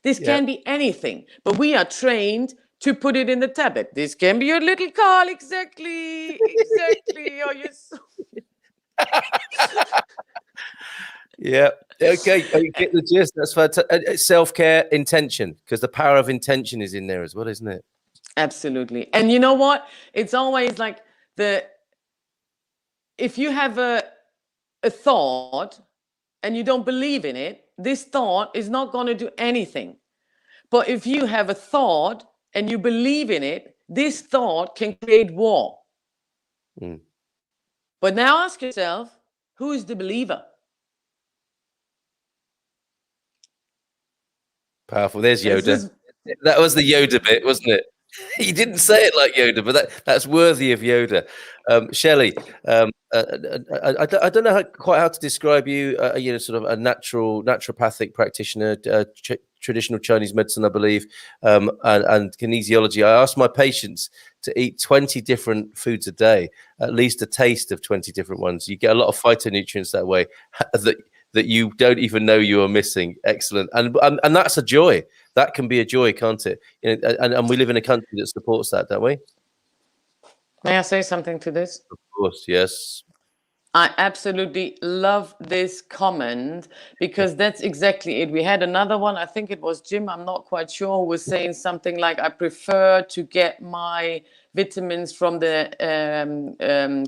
This Yeah. can be anything, but we are trained to put it in the tablet. This can be your little call, exactly. Oh, you're so... Yeah. Okay. You get the gist. That's fantastic. Self-care, intention, because the power of intention is in there as well, isn't it? Absolutely. And you know what? It's always like if you have a thought and you don't believe in it, this thought is not going to do anything. But if you have a thought and you believe in it, this thought can create war. Mm. But now ask yourself, who is the believer? Powerful. There's This Yoda. is That was the Yoda bit, wasn't it? He didn't say it like Yoda, but that's worthy of Yoda. Shelley, I don't know quite how to describe you. Sort of a naturopathic practitioner, traditional Chinese medicine, I believe, and kinesiology. I ask my patients to eat 20 different foods a day, at least a taste of 20 different ones. You get a lot of phytonutrients that way that you don't even know you are missing. Excellent, and that's a joy. That can be a joy, can't it? And we live in a country that supports that, don't we? May I say something to this? Of course, yes. I absolutely love this comment because that's exactly it. We had another one, I think it was Jim, I'm not quite sure, who was saying something like, I prefer to get my vitamins from the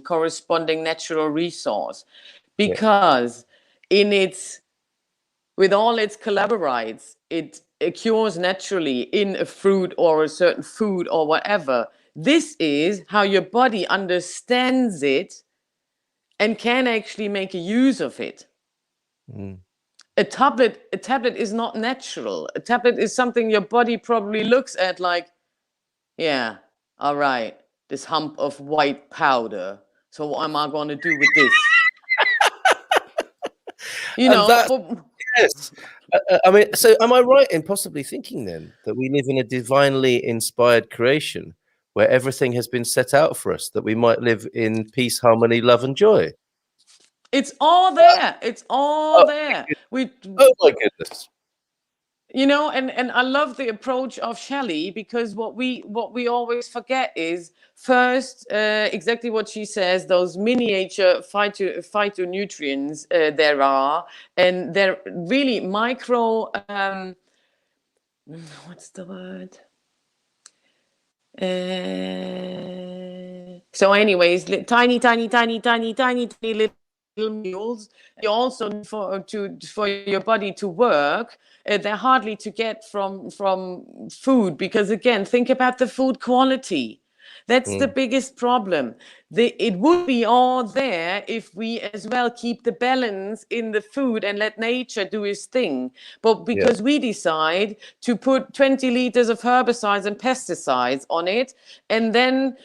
corresponding natural resource because with all its collaborates, it occurs naturally in a fruit or a certain food or whatever. This is how your body understands it and can actually make a use of it. Mm. A tablet is not natural. A tablet is something your body probably looks at like, yeah, all right, this hump of white powder. So what am I going to do with this? And that's, yes. I mean, so am I right in possibly thinking then that we live in a divinely inspired creation where everything has been set out for us, that we might live in peace, harmony, love, and joy? It's all there. It's all there. Oh my goodness. And I love the approach of Shelley because what we always forget is first exactly what she says, those miniature phytonutrients there are, and they're really micro what's the word? So anyways, tiny little mules. You also need for your body to work. They're hardly to get from food because again, think about the food quality. That's the biggest problem. It would be all there if we as well keep the balance in the food and let nature do its thing. But because we decide to put 20 liters of herbicides and pesticides on it and then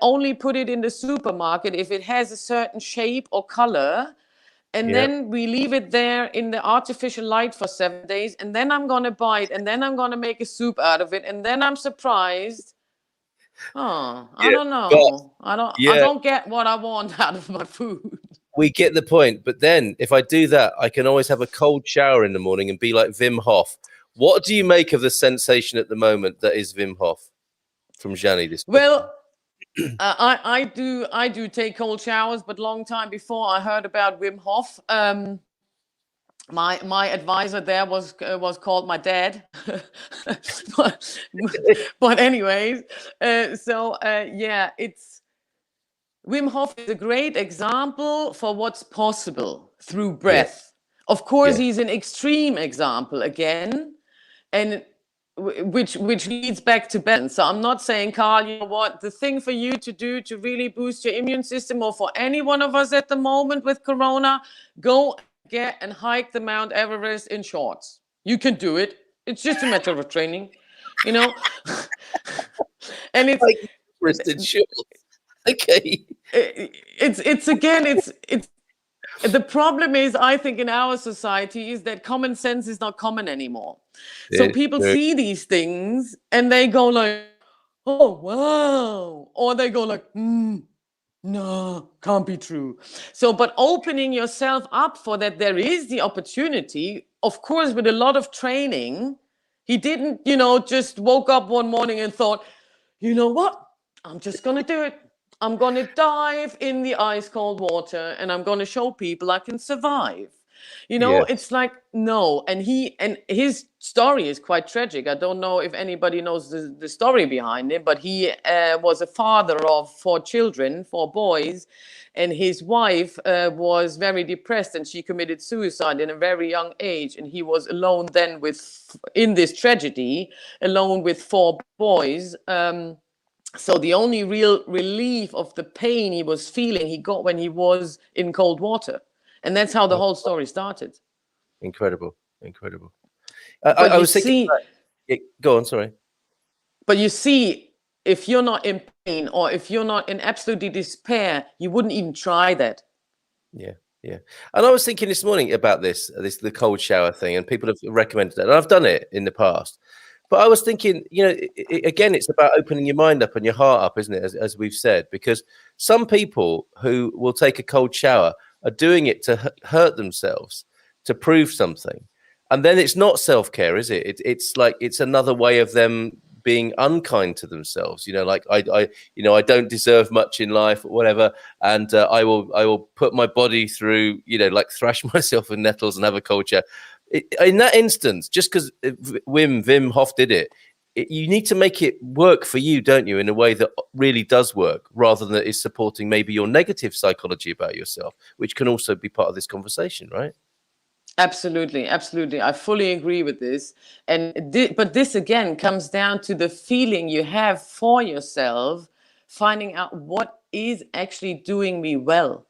only put it in the supermarket if it has a certain shape or color, and then we leave it there in the artificial light for 7 days, and then I'm going to buy it, and then I'm going to make a soup out of it, and then I'm surprised. Oh, I don't know. I don't get what I want out of my food. We get the point. But then if I do that, I can always have a cold shower in the morning and be like Wim Hof. What do you make of the sensation at the moment that is Wim Hof from Jenni? Well, I do take cold showers, but long time before I heard about Wim Hof. My advisor there was called my dad. but, but anyways, yeah, it's Wim Hof is a great example for what's possible through Yeah, breath. Of course, yeah, he's an extreme example again, and which leads back to balance. So I'm not saying, Carl, you know what, the thing for you to do to really boost your immune system, or for any one of us at the moment with Corona, go get and hike the Mount Everest in shorts. You can do it. It's just a matter of training, you know. And it's like wristed shorts. Okay. it's again it's the problem is, I think, in our society is that common sense is not common anymore. So Yeah, people yeah, see these things and they go like, oh wow, or they go like, no, can't be true. So, but opening yourself up for that, there is the opportunity, of course, with a lot of training. He didn't, just woke up one morning and thought, you know what? I'm just going to do it. I'm going to dive in the ice cold water and I'm going to show people I can survive. yes. It's like, no. And his story is quite tragic. I don't know if anybody knows the story behind it, but he was a father of 4 children, 4 boys, and his wife was very depressed and she committed suicide in a very young age. And he was alone then in this tragedy, alone with 4 boys. So the only real relief of the pain he was feeling, he got when he was in cold water. And that's how the whole story started. Incredible. Incredible. But I you was thinking, see, go on, sorry. if you're not in pain or if you're not in absolute despair, you wouldn't even try that. Yeah, yeah. And I was thinking this morning about the cold shower thing, and people have recommended it, and I've done it in the past. But I was thinking, again, it's about opening your mind up and your heart up, isn't it? As we've said, because some people who will take a cold shower are doing it to hurt themselves, to prove something, and then it's not self-care, is it? It's like it's another way of them being unkind to themselves. Like I don't deserve much in life, or whatever, and I will put my body through, like thrash myself in nettles and have a cold shower. In that instance, just because Wim Hof did it, you need to make it work for you, don't you, in a way that really does work, rather than that is supporting maybe your negative psychology about yourself, which can also be part of this conversation, right? Absolutely, absolutely. I fully agree with this. But this again comes down to the feeling you have for yourself, finding out what is actually doing me well.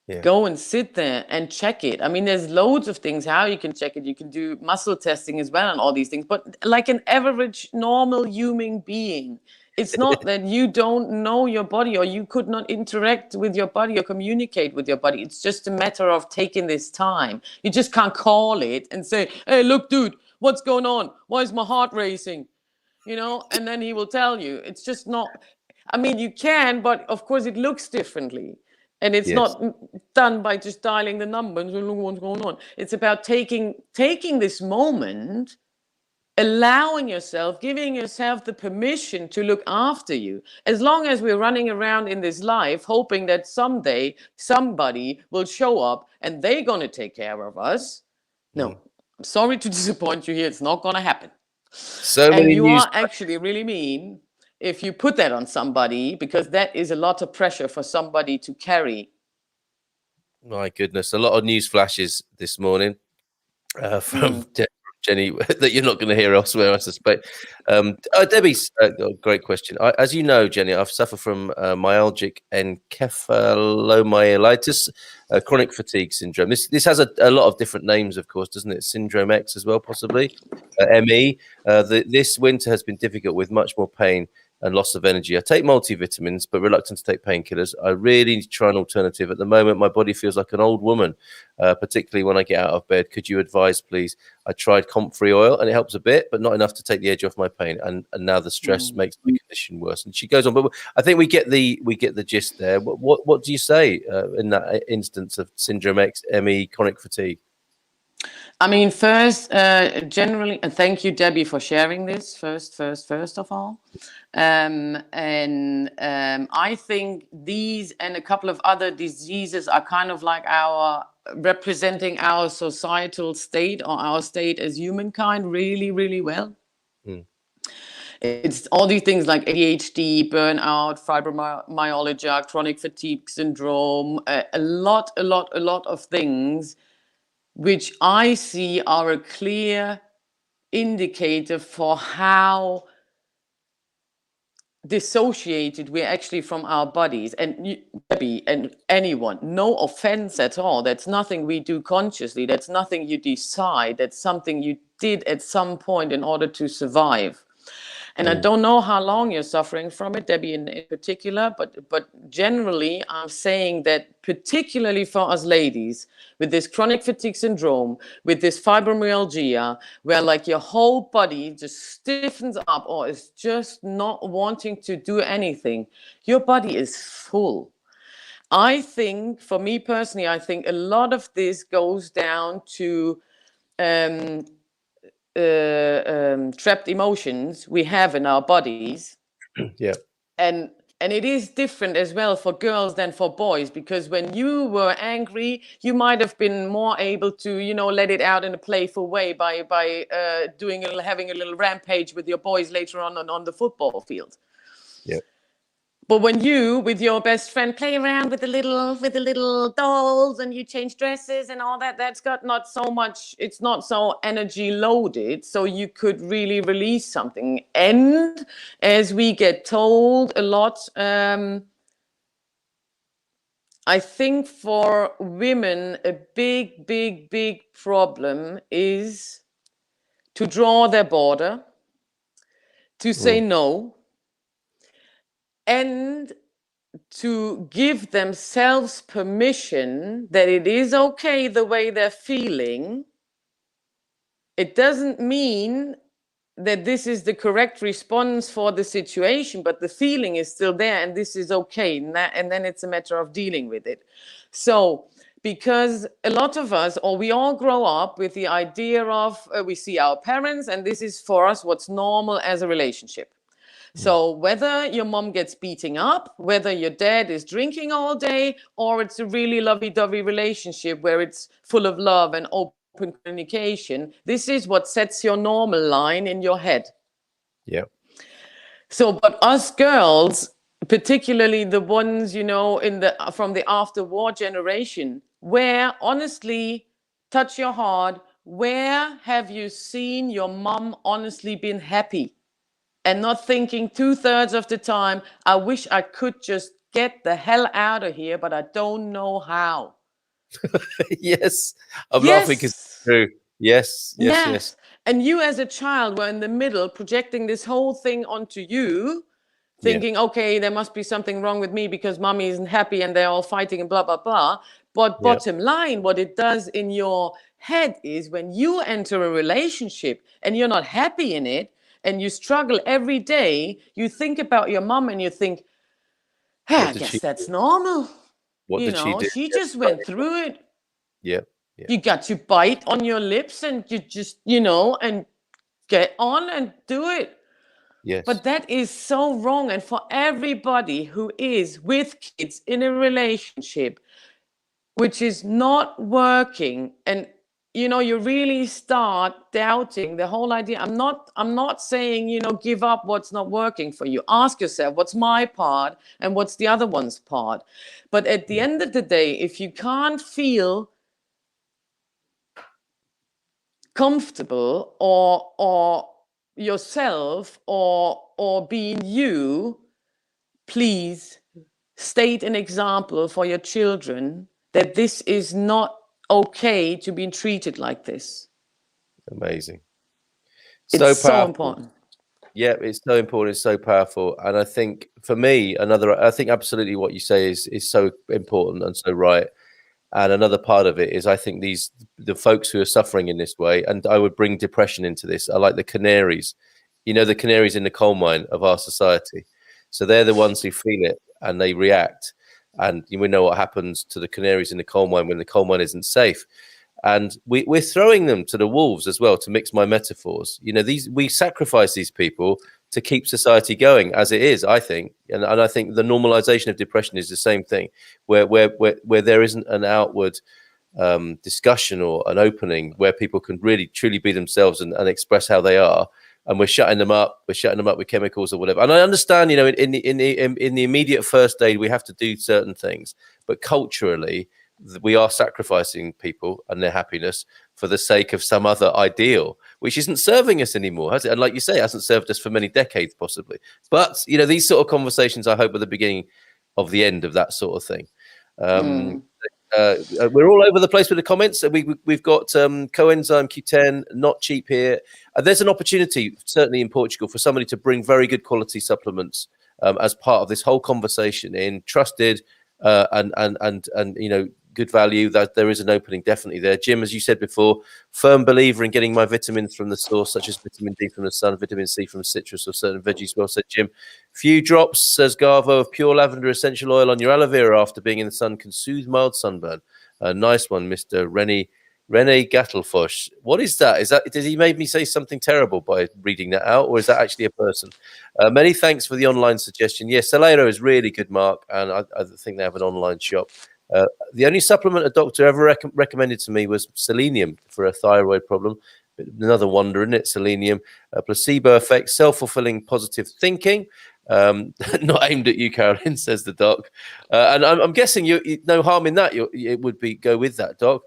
Yeah. Go and sit there and check it. I mean, there's loads of things how you can check it. You can do muscle testing as well and all these things. But like an average, normal human being, it's not that you don't know your body or you could not interact with your body or communicate with your body. It's just a matter of taking this time. You just can't call it and say, hey, look, dude, what's going on? Why is my heart racing? And then he will tell you. It's just not, I mean, you can, but of course it looks differently. And it's Yes. not done by just dialing the numbers and look what's going on. It's about taking this moment, allowing yourself, giving yourself the permission to look after you. As long as we're running around in this life, hoping that someday somebody will show up and they're going to take care of us. No, I'm sorry to disappoint you here. It's not going to happen. So And many you news. are actually really mean if you put that on somebody, because that is a lot of pressure for somebody to carry. My goodness, a lot of news flashes this morning from Jenni that you're not going to hear elsewhere, I suspect. Debbie's great question. As you know, Jenni, I've suffered from myalgic encephalomyelitis, chronic fatigue syndrome. This has a lot of different names, of course, doesn't it? Syndrome X as well, possibly. ME. This winter has been difficult with much more pain and loss of energy. I take multivitamins, but reluctant to take painkillers. I really need to try an alternative. At the moment, my body feels like an old woman, particularly when I get out of bed. Could you advise, please? I tried comfrey oil and it helps a bit, but not enough to take the edge off my pain. And now the stress makes my condition worse. And she goes on, but I think we get the gist there. What do you say in that instance of syndrome X, ME, chronic fatigue? I mean, first, generally, and thank you, Debbie, for sharing this first of all. I think these and a couple of other diseases are kind of like our representing our societal state or our state as humankind really, really well. Mm. It's all these things like ADHD, burnout, fibromyalgia, chronic fatigue syndrome, a lot of things which I see are a clear indicator for how dissociated we're actually from our bodies. And Debbie and anyone, no offense at all, that's nothing we do consciously, that's nothing you decide, that's something you did at some point in order to survive. And I don't know how long you're suffering from it, Debbie, in particular, but generally I'm saying that particularly for us ladies with this chronic fatigue syndrome, with this fibromyalgia, where like your whole body just stiffens up or is just not wanting to do anything, your body is full. I think, for me personally, I think a lot of this goes down to trapped emotions we have in our bodies. Yeah. And it is different as well for girls than for boys, because when you were angry, you might have been more able to, let it out in a playful way by having a little rampage with your boys later on the football field. Yeah. But when you, with your best friend, play around with the little dolls and you change dresses and all that, that's got not so much, it's not so energy loaded. So you could really release something. And as we get told a lot, I think for women, a big problem is to draw their border, to say no, and to give themselves permission that it is okay the way they're feeling. It doesn't mean that this is the correct response for the situation, but the feeling is still there and this is okay. And then it's a matter of dealing with it. So, because a lot of us, or we all grow up with the idea of, we see our parents, and this is for us what's normal as a relationship. So whether your mom gets beating up, whether your dad is drinking all day, or it's a really lovey-dovey relationship where it's full of love and open communication, this is what sets your normal line in your head. Yeah. So, but us girls, particularly the ones, from the after-war generation, where honestly, touch your heart, where have you seen your mom honestly been happy? And not thinking 2/3 of the time, I wish I could just get the hell out of here, but I don't know how. Yes. I'm laughing because it's Yes. true. Yes. And you as a child were in the middle projecting this whole thing onto you, thinking, okay, there must be something wrong with me because mommy isn't happy and they're all fighting and blah, blah, blah. But bottom line, what it does in your head is when you enter a relationship and you're not happy in it, and you struggle every day, you think about your mom and you think, hey, I guess that's normal. What did she do? She just went through it. Yeah. You got to bite on your lips and you just, and get on and do it. Yes. But that is so wrong. And for everybody who is with kids in a relationship which is not working, and you really start doubting the whole idea. I'm not saying, give up what's not working for you. Ask yourself, what's my part and what's the other one's part? But at the end of the day, if you can't feel comfortable or yourself or being you, please state an example for your children that this is not okay to be treated like this. Amazing. It's so important. Yeah, it's so important. It's so powerful. And I think for me, I think absolutely what you say is so important and so right. And another part of it is I think the folks who are suffering in this way, and I would bring depression into this, are like the canaries, the canaries in the coal mine of our society. So they're the ones who feel it and they react. And we know what happens to the canaries in the coal mine when the coal mine isn't safe. and we're throwing them to the wolves as well, to mix my metaphors. We sacrifice these people to keep society going as it is, I think. And I think the normalization of depression is the same thing, where there isn't an outward discussion or an opening where people can really truly be themselves and express how they are, and we're shutting them up with chemicals or whatever. And I understand, in the immediate first aid we have to do certain things, but culturally we are sacrificing people and their happiness for the sake of some other ideal which isn't serving us anymore, has it? And like you say, it hasn't served us for many decades possibly. But these sort of conversations, I hope, are the beginning of the end of that sort of thing. We're all over the place with the comments. We've got coenzyme Q10, not cheap here. There's an opportunity, certainly in Portugal, for somebody to bring very good quality supplements as part of this whole conversation in trusted and good value. That there is an opening definitely there. Jim, as you said before, firm believer in getting my vitamins from the source, such as vitamin D from the sun, vitamin C from citrus or certain veggies. Well said, Jim. Few drops, says Garvo, of pure lavender essential oil on your aloe vera after being in the sun can soothe mild sunburn. Nice one, Mr. Rene Gattelfosh. What is that? Did he make me say something terrible by reading that out, or is that actually a person? Many thanks for the online suggestion. Yes, Salero is really good, Mark, and I think they have an online shop. The only supplement a doctor ever recommended to me was selenium for a thyroid problem. Another wonder, isn't it? Selenium, placebo effect, self-fulfilling positive thinking. Not aimed at you, Caroline, says the doc. And I'm guessing you no harm in that. It would be go with that, doc.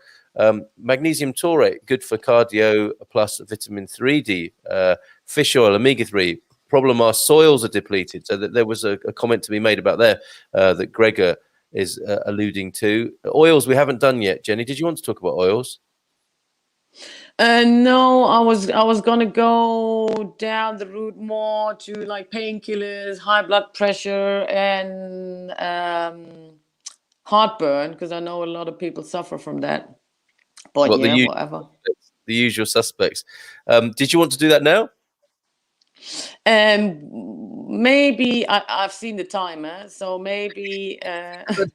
Magnesium taurate, good for cardio, plus vitamin 3D. Fish oil, omega-3. Problem, our soils are depleted. So that there was a comment to be made about there that Gregor is alluding to. Oils we haven't done yet. Jenny, did you want to talk about oils? No, I was gonna go down the route more to like painkillers, high blood pressure, and heartburn, because I know a lot of people suffer from that. But whatever. The usual suspects. Did you want to do that now? Maybe I've seen the timer, so maybe I'm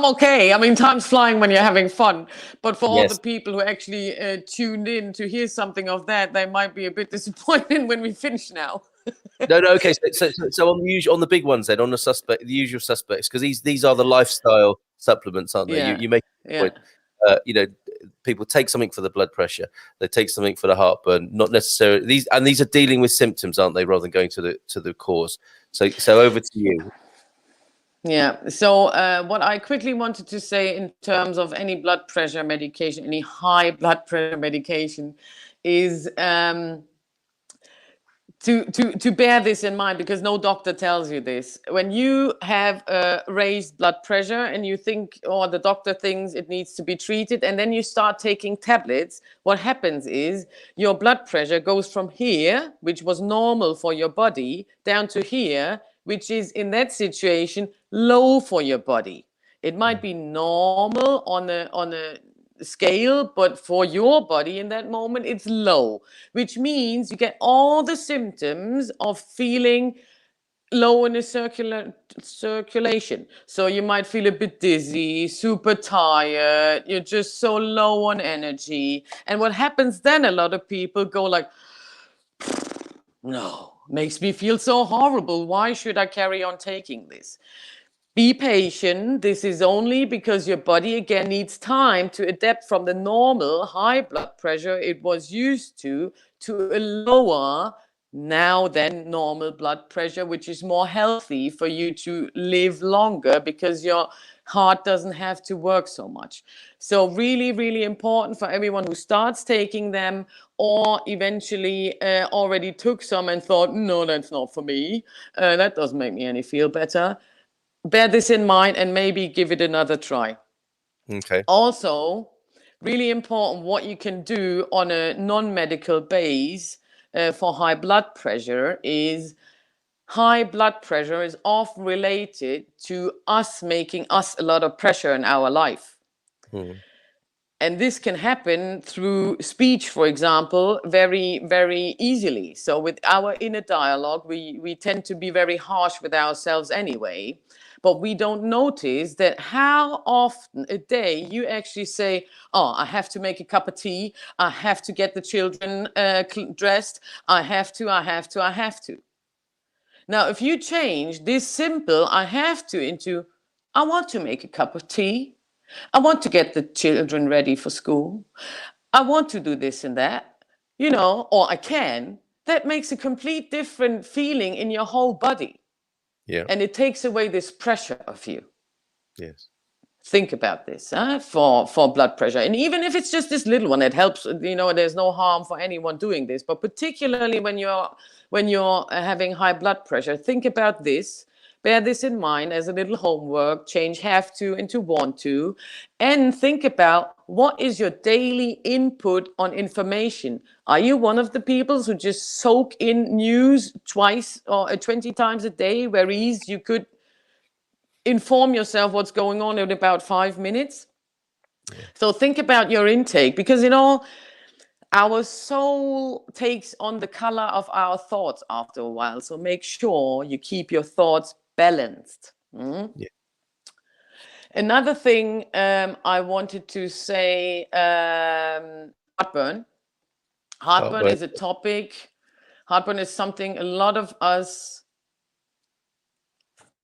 okay. I mean, time's flying when you're having fun. But for all the people who actually tuned in to hear something of that, they might be a bit disappointed when we finish now. No. Okay. So on the big ones then, on the usual suspects, because these are the lifestyle supplements, aren't they? Yeah. You make a point. People take something for the blood pressure, they take something for the heartburn, not necessarily these are dealing with symptoms, aren't they, rather than going to the cause. So over to you. Yeah. So what I quickly wanted to say in terms of any blood pressure medication, any high blood pressure medication, is to bear this in mind, because no doctor tells you this. When you have raised blood pressure and you think, or the doctor thinks it needs to be treated, and then you start taking tablets, what happens is your blood pressure goes from here, which was normal for your body, down to here, which is in that situation low for your body. It might be normal on a scale, but for your body in that moment it's low, which means you get all the symptoms of feeling low in the circulation. So you might feel a bit dizzy, super tired, you're just so low on energy. And what happens then, a lot of people go like, no, makes me feel so horrible, why should I carry on taking this? Be patient. This is only because your body again needs time to adapt from the normal high blood pressure it was used to a lower, now then normal blood pressure, which is more healthy for you to live longer because your heart doesn't have to work so much. So really, really important for everyone who starts taking them or eventually already took some and thought, no, that's not for me. That doesn't make me any feel better. Bear this in mind and maybe give it another try. Okay. Also, really important what you can do on a non-medical base for high blood pressure is high blood pressure is often related to us making us a lot of pressure in our life. And this can happen through speech, for example, very, very easily. So with our inner dialogue, we tend to be very harsh with ourselves anyway. but we don't notice that how often a day you actually say, oh, I have to make a cup of tea, I have to get the children dressed, I have to. Now, if you change this simple I have to into I want to make a cup of tea, I want to get the children ready for school, I want to do this and that, or I can, that makes a complete different feeling in your whole body. Yeah. And it takes away this pressure of you. Yes. Think about this for blood pressure. And even if it's just this little one, it helps, there's no harm for anyone doing this. But particularly when you're having high blood pressure, think about this. Bear this in mind as a little homework. Change have to into want to. And think about what is your daily input on information. Are you one of the people who just soak in news twice or 20 times a day, whereas you could inform yourself what's going on in about 5 minutes? Yeah. So think about your intake, because our soul takes on the color of our thoughts after a while. So make sure you keep your thoughts balanced. Yeah. Another thing I wanted to say, heartburn. Heartburn is a topic. Heartburn is something a lot of us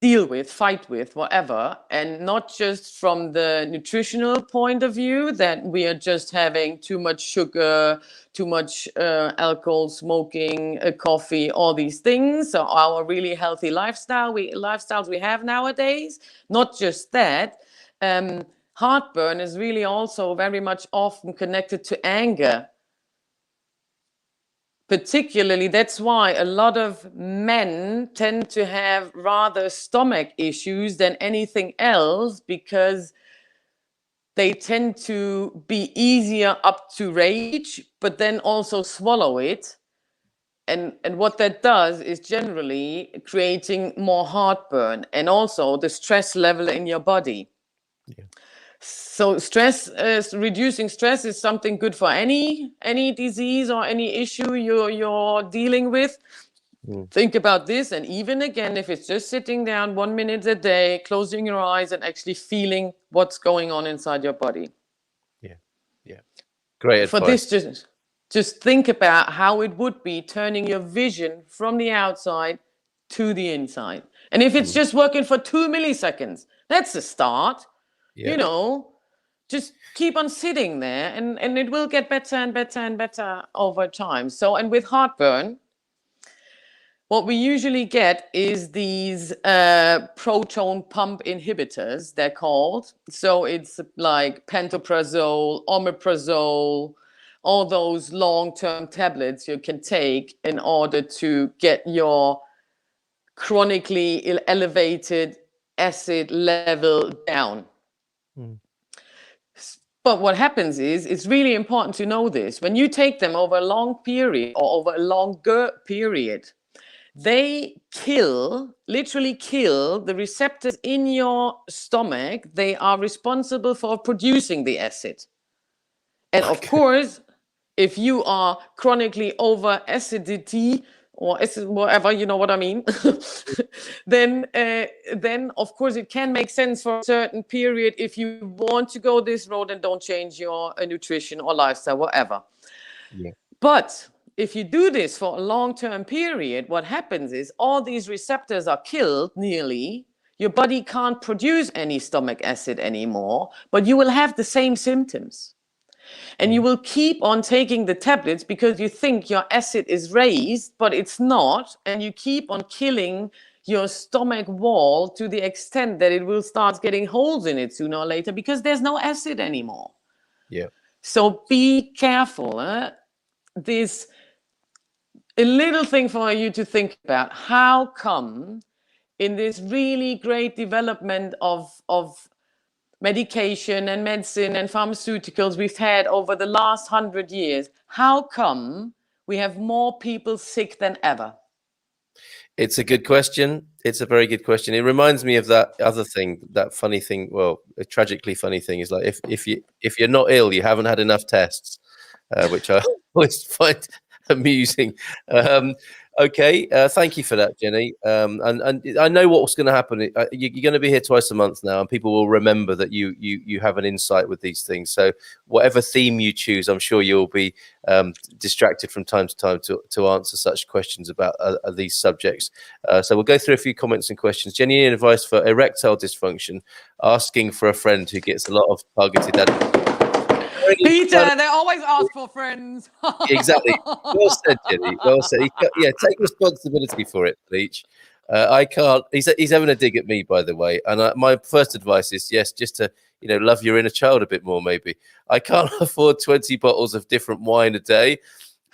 deal with, fight with, whatever, and not just from the nutritional point of view that we are just having too much sugar, too much alcohol, smoking, coffee, all these things. So our really healthy lifestyles we have nowadays. Not just that. Heartburn is really also very much often connected to anger. Particularly, that's why a lot of men tend to have rather stomach issues than anything else, because they tend to be easier up to rage, but then also swallow it. And what that does is generally creating more heartburn and also the stress level in your body. Yeah. So reducing stress is something good for any disease or any issue you're dealing with. Think about this, and even again, if it's just sitting down 1 minute a day, closing your eyes and actually feeling what's going on inside your body. Yeah. Great advice. For this, just think about how it would be turning your vision from the outside to the inside. And if it's just working for 2 milliseconds, that's a start. Yeah. Just keep on sitting there, and it will get better and better and better over time. So, and with heartburn, what we usually get is these proton pump inhibitors, they're called. So it's like pantoprazole, omeprazole, all those long-term tablets you can take in order to get your chronically elevated acid level down. But what happens is, it's really important to know this, when you take them over a long period or over a longer period, they literally kill the receptors in your stomach. They are responsible for producing the acid. And of course, if you are chronically over acidity or whatever, you know what I mean, then of course it can make sense for a certain period if you want to go this road and don't change your nutrition or lifestyle, whatever. Yeah. But if you do this for a long-term period, what happens is all these receptors are killed nearly. Your body can't produce any stomach acid anymore, but you will have the same symptoms. And you will keep on taking the tablets because you think your acid is raised, but it's not. And you keep on killing your stomach wall to the extent that it will start getting holes in it sooner or later because there's no acid anymore. Yeah. So be careful. A little thing for you to think about. How come in this really great development of medication and medicine and pharmaceuticals we've had over the last 100 years, how come we have more people sick than ever? It's a good question. It's a very good question. It reminds me of that other thing, that funny thing. Well, a tragically funny thing is like if you're not ill, you haven't had enough tests, which I always find amusing. Okay, thank you for that, Jenny. And I know what's going to happen. You're going to be here twice a month now, and people will remember that you have an insight with these things. So whatever theme you choose, I'm sure you'll be distracted from time to time to answer such questions about these subjects. So we'll go through a few comments and questions. Jenny, any advice for erectile dysfunction? Asking for a friend who gets a lot of targeted Peter, they always ask for friends. Exactly. Well said, Jenny. Well said. Yeah, take responsibility for it, Bleach. I can't. He's having a dig at me, by the way. And my first advice is yes, just to love your inner child a bit more. Maybe I can't afford 20 bottles of different wine a day.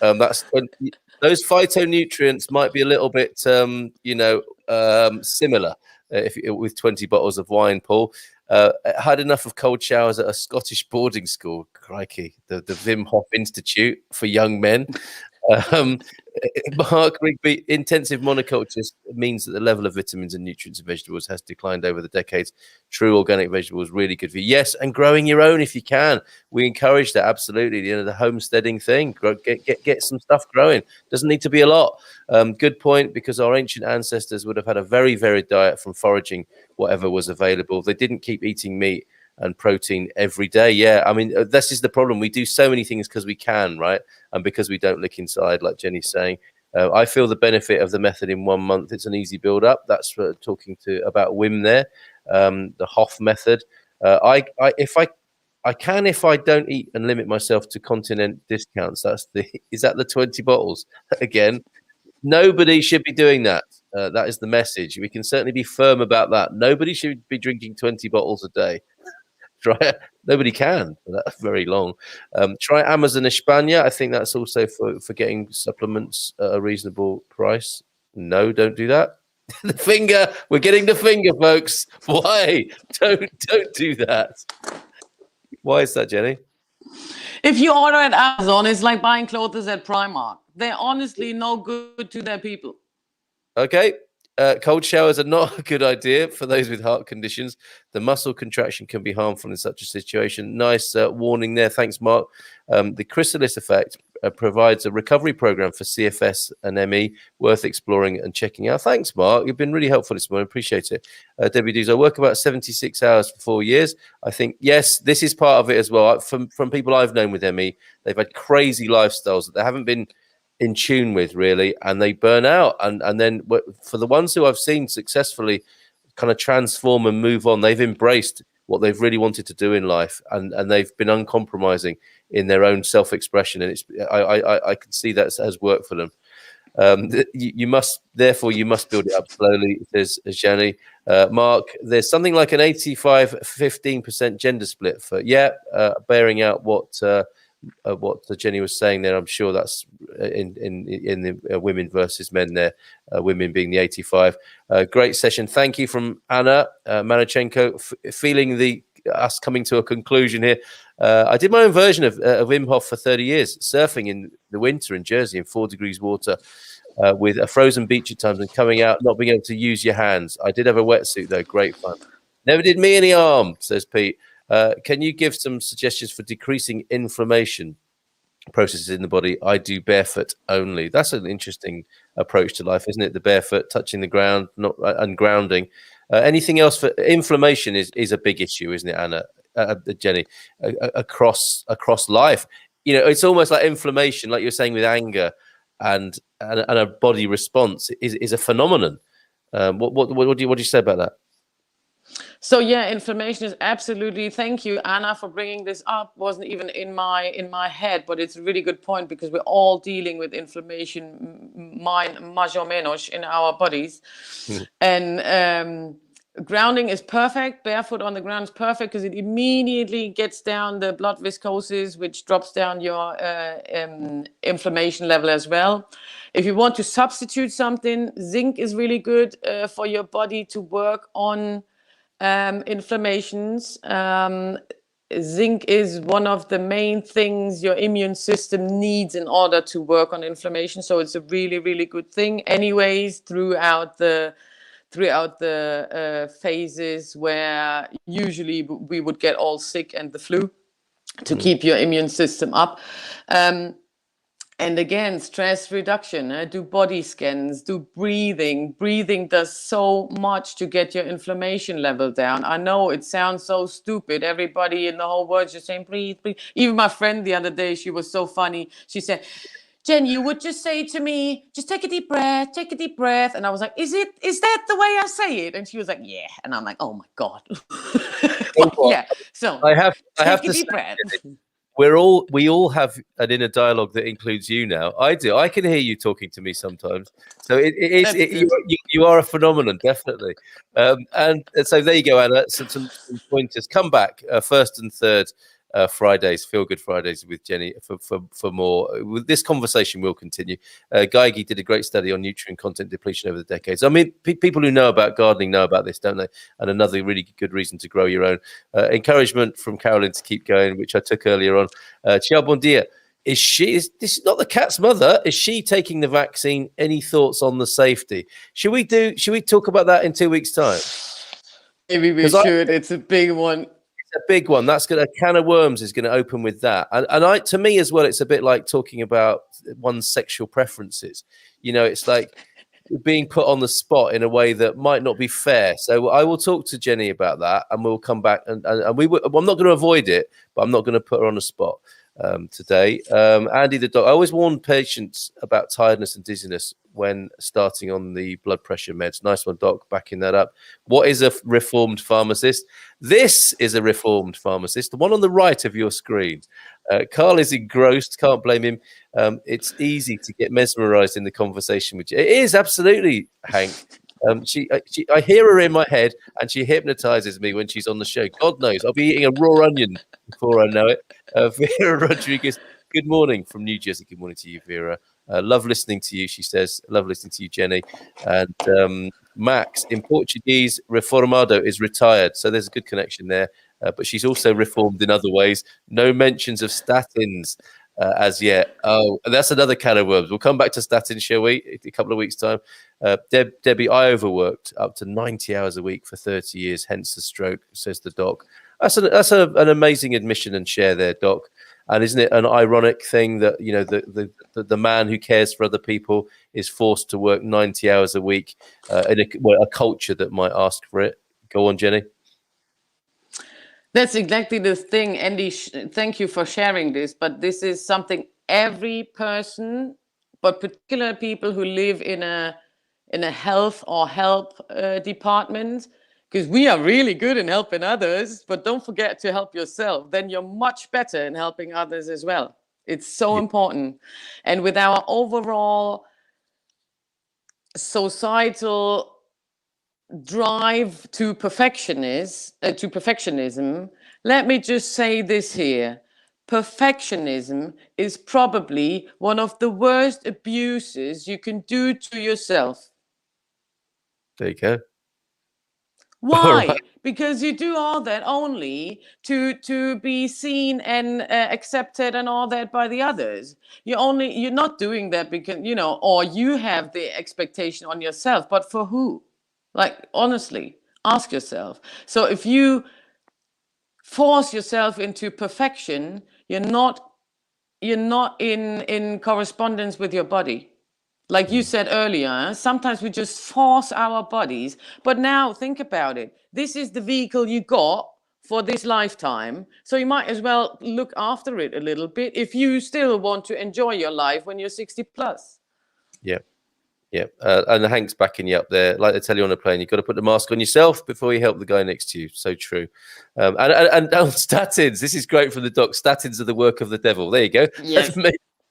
That's 20. Those phytonutrients might be a little bit, similar with 20 bottles of wine, Paul. Had enough of cold showers at a Scottish boarding school. Crikey, the Wim Hof Institute for young men. Mark Rigby, intensive monoculture means that the level of vitamins and nutrients in vegetables has declined over the decades. True organic vegetables really good for you. Yes, and growing your own if you can. We encourage that, absolutely. The homesteading thing. Get some stuff growing. Doesn't need to be a lot. Good point, because our ancient ancestors would have had a very varied diet from foraging whatever was available. They didn't keep eating meat and protein every day. Yeah, I mean, this is the problem. We do so many things because we can, right? And because we don't look inside, like Jenny's saying. I feel the benefit of the method in 1 month. It's an easy build up. That's talking about Wim there, the Hof method. If I don't eat and limit myself to continent discounts. Is that the 20 bottles again? Nobody should be doing that. That is the message. We can certainly be firm about that. Nobody should be drinking 20 bottles a day. Try it. Nobody can. That's very long. Try Amazon España. I think that's also for getting supplements at a reasonable price. No, don't do that. The finger. We're getting the finger, folks. Why? Don't do that. Why is that, Jenny? If you order at Amazon, it's like buying clothes at Primark. They're honestly no good to their people. Okay. Cold showers are not a good idea for those with heart conditions. The muscle contraction can be harmful in such a situation. Nice warning there. Thanks, Mark. The chrysalis effect provides a recovery program for CFS and ME worth exploring and checking out. Thanks, Mark. You've been really helpful this morning. Appreciate it. Debbie Dees, I work about 76 hours for 4 years. I think, yes, this is part of it as well. From people I've known with ME, they've had crazy lifestyles that they haven't been in tune with, really, and they burn out. And then for the ones who I've seen successfully kind of transform and move on, they've embraced what they've really wanted to do in life, and they've been uncompromising in their own self-expression, and I can see that has worked for them. You must build it up slowly, says Jenny. Mark, there's something like an 85-15% gender split for bearing out what Jenny was saying there. I'm sure that's in the women versus men there, women being the 85. Great session. Thank you from Anna Manachenko. Feeling us coming to a conclusion here. I did my own version of Wim Hof for 30 years, surfing in the winter in Jersey in 4 degrees water with a frozen beach at times and coming out, not being able to use your hands. I did have a wetsuit though. Great fun. Never did me any harm, says Pete. Can you give some suggestions for decreasing inflammation processes in the body? I do barefoot only. That's an interesting approach to life, isn't it? The barefoot, touching the ground, not and grounding. Anything else for inflammation is a big issue, isn't it, Anna? Jenny, across life. It's almost like inflammation, like you're saying with anger and a body response is a phenomenon. What do you say about that? So yeah, inflammation is absolutely. Thank you, Anna, for bringing this up. Wasn't even in my head, but it's a really good point because we're all dealing with inflammation, más o menos, in our bodies, and grounding is perfect. Barefoot on the ground is perfect because it immediately gets down the blood viscosis, which drops down your inflammation level as well. If you want to substitute something, zinc is really good for your body to work on inflammations. Zinc is one of the main things your immune system needs in order to work on inflammation. So it's a really, really good thing anyways throughout the phases where usually we would get all sick and the flu, to keep your immune system up. And again, stress reduction, do body scans, do breathing. Breathing does so much to get your inflammation level down. I know it sounds so stupid. Everybody in the whole world just saying, breathe, breathe. Even my friend the other day, she was so funny. She said, Jen, you would just say to me, just take a deep breath, take a deep breath. And I was like, is that the way I say it? And she was like, yeah. And I'm like, oh my God. Yeah. So I have take a to deep say, breath. we all have an inner dialogue that includes you now. I do. I can hear you talking to me sometimes. So you are a phenomenon, definitely. And so there you go, Anna. Some pointers. Come back first and third Fridays, Feel Good Fridays with Jenni for more. With this conversation will continue. Geigy did a great study on nutrient content depletion over the decades. I mean, people who know about gardening know about this, don't they? And another really good reason to grow your own. Encouragement from Carolyn to keep going, which I took earlier on. Ciao, bon dia. Is this is not the cat's mother? Is she taking the vaccine? Any thoughts on the safety? Should we talk about that in 2 weeks' time? Maybe we should. It's a big one. A big one. That's a can of worms is going to open with that. And to me as well, it's a bit like talking about one's sexual preferences. You know, it's like being put on the spot in a way that might not be fair. So I will talk to Jenni about that, and we'll come back and I'm not going to avoid it, but I'm not going to put her on the spot today. Andy the doc, I always warn patients about tiredness and dizziness when starting on the blood pressure meds. Nice one, doc, backing that up. What is a reformed pharmacist? This is a reformed pharmacist, the one on the right of your screen. Carl is engrossed, can't blame him. It's easy to get mesmerized in the conversation with you. It is, absolutely, Hank. I hear her in my head and she hypnotizes me when she's on the show. God knows, I'll be eating a raw onion before I know it. Vera Rodriguez, good morning from New Jersey. Good morning to you, Vera. Love listening to you, she says. Love listening to you, Jenni. And Max, in Portuguese, reformado is retired. So there's a good connection there. But she's also reformed in other ways. No mentions of statins as yet. Oh, and that's another can of worms. We'll come back to statins, shall we, in a couple of weeks' time. Debbie, I overworked up to 90 hours a week for 30 years, hence the stroke, says the doc. That's an amazing admission and share there, doc. And isn't it an ironic thing that, you know, the man who cares for other people is forced to work 90 hours a week in a culture that might ask for it? Go on, Jenni. That's exactly the thing, Andy. Thank you for sharing this. But this is something every person, but particular people who live in a health or help department, because we are really good in helping others, but don't forget to help yourself. Then you're much better in helping others as well. It's so important. And with our overall societal drive to perfectionism, let me just say this here. Perfectionism is probably one of the worst abuses you can do to yourself. There you go. Why? Right. Because you do all that only to be seen and accepted and all that by the others. You're not doing that because, you know, or you have the expectation on yourself, but for who? Like, honestly, ask yourself. So if you force yourself into perfection, you're not in correspondence with your body. Like you said earlier, sometimes we just force our bodies. But now think about it. This is the vehicle you got for this lifetime. So you might as well look after it a little bit if you still want to enjoy your life when you're 60 plus. Yeah. Yeah, and Hank's backing you up there. Like they tell you on a plane, you've got to put the mask on yourself before you help the guy next to you. So true. And statins. This is great from the doc. Statins are the work of the devil. There you go. Yes.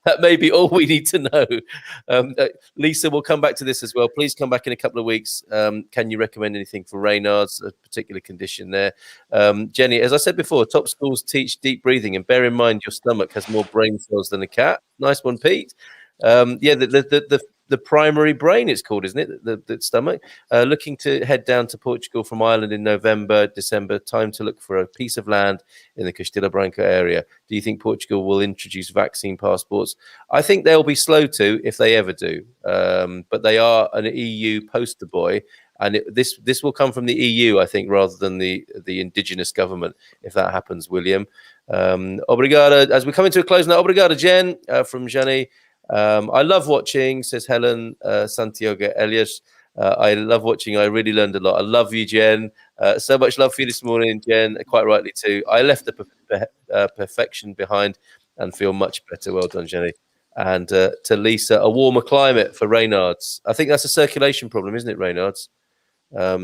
That may be all we need to know. Lisa, we'll come back to this as well. Please come back in a couple of weeks. Can you recommend anything for Raynaud's, a particular condition there? Jenni, as I said before, top schools teach deep breathing, and bear in mind your stomach has more brain cells than a cat. Nice one, Pete. The primary brain, it's called, isn't it? The stomach. Looking to head down to Portugal from Ireland in November, December. Time to look for a piece of land in the Castilla Branca area. Do you think Portugal will introduce vaccine passports? I think they'll be slow to, if they ever do. But they are an EU poster boy. And this will come from the EU, I think, rather than the indigenous government, if that happens, William. Obrigado. As we come into a close now, obrigado, Jen, from Jenni. I love watching, says Helen Santiago Elias. I love watching. I really learned a lot. I love you, Jen. So much love for you this morning, Jen. Quite rightly too. I left the perfection behind and feel much better. Well done, Jenny. And to Lisa, a warmer climate for Raynaud's. I think that's a circulation problem, isn't it, Raynaud's?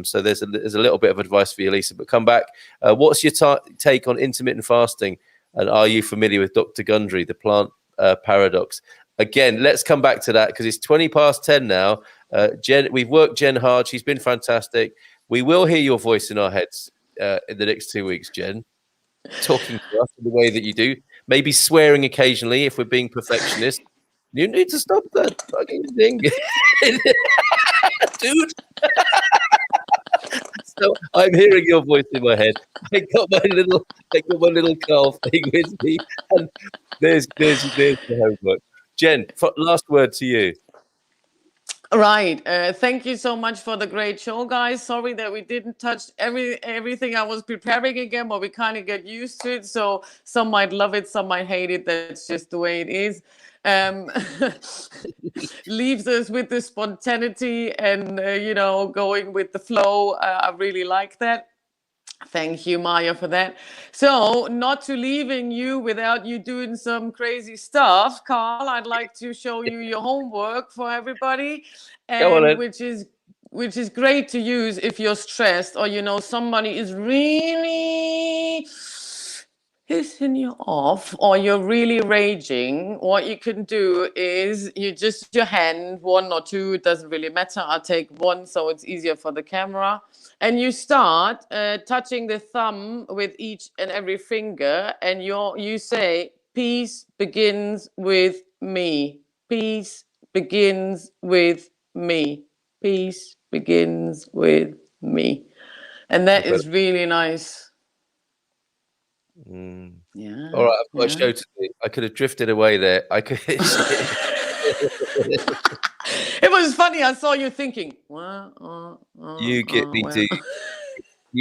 So there's a little bit of advice for you, Lisa. But come back. What's your take on intermittent fasting? And are you familiar with Dr. Gundry, the plant paradox? Again, let's come back to that because it's 20 past 10 now. Jen, we've worked Jen hard. She's been fantastic. We will hear your voice in our heads in the next 2 weeks, Jen, talking to us in the way that you do. Maybe swearing occasionally if we're being perfectionists. You need to stop that fucking thing, dude. So I'm hearing your voice in my head. I got my little calf thing with me, and there's the homework. Jen, last word to you. Right. Thank you so much for the great show, guys. Sorry that we didn't touch everything I was preparing again, but we kind of get used to it. So some might love it, some might hate it. That's just the way it is. Leaves us with the spontaneity and, going with the flow. I really like that. Thank you, Maya, for that. So, not to leaving you without you doing some crazy stuff, Carl, I'd like to show you your homework for everybody, and which is great to use if you're stressed or somebody is really pissing you off or you're really raging. What you can do is you just your hand, one or two, it doesn't really matter. I'll take one so it's easier for the camera. And you start touching the thumb with each and every finger, and you say, peace begins with me. Peace begins with me. Peace begins with me. And that is really nice. Yeah. All right, I've got a show to do. I could have drifted away there. I could. It was funny. I saw you thinking. You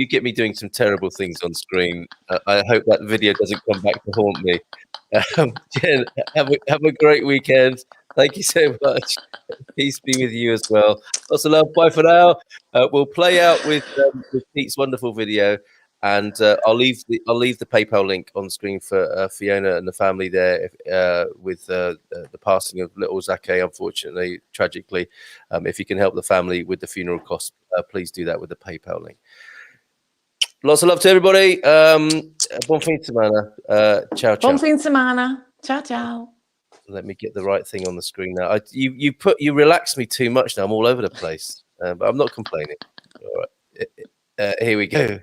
get me doing some terrible things on screen. I hope that video doesn't come back to haunt me. Jen, have a great weekend. Thank you so much. Peace be with you as well. Lots of love. Bye for now. We'll play out with Pete's wonderful video, and I'll leave the PayPal link on screen for Fiona and the family there with the passing of little Zake, unfortunately, tragically. If you can help the family with the funeral costs, please do that with the PayPal link. Lots of love to everybody. Buon fin de semana. Ciao, ciao. Buon fin de semana. Ciao, ciao. Let me get the right thing on the screen now. You relaxed me too much now. I'm all over the place, but I'm not complaining. All right, here we go.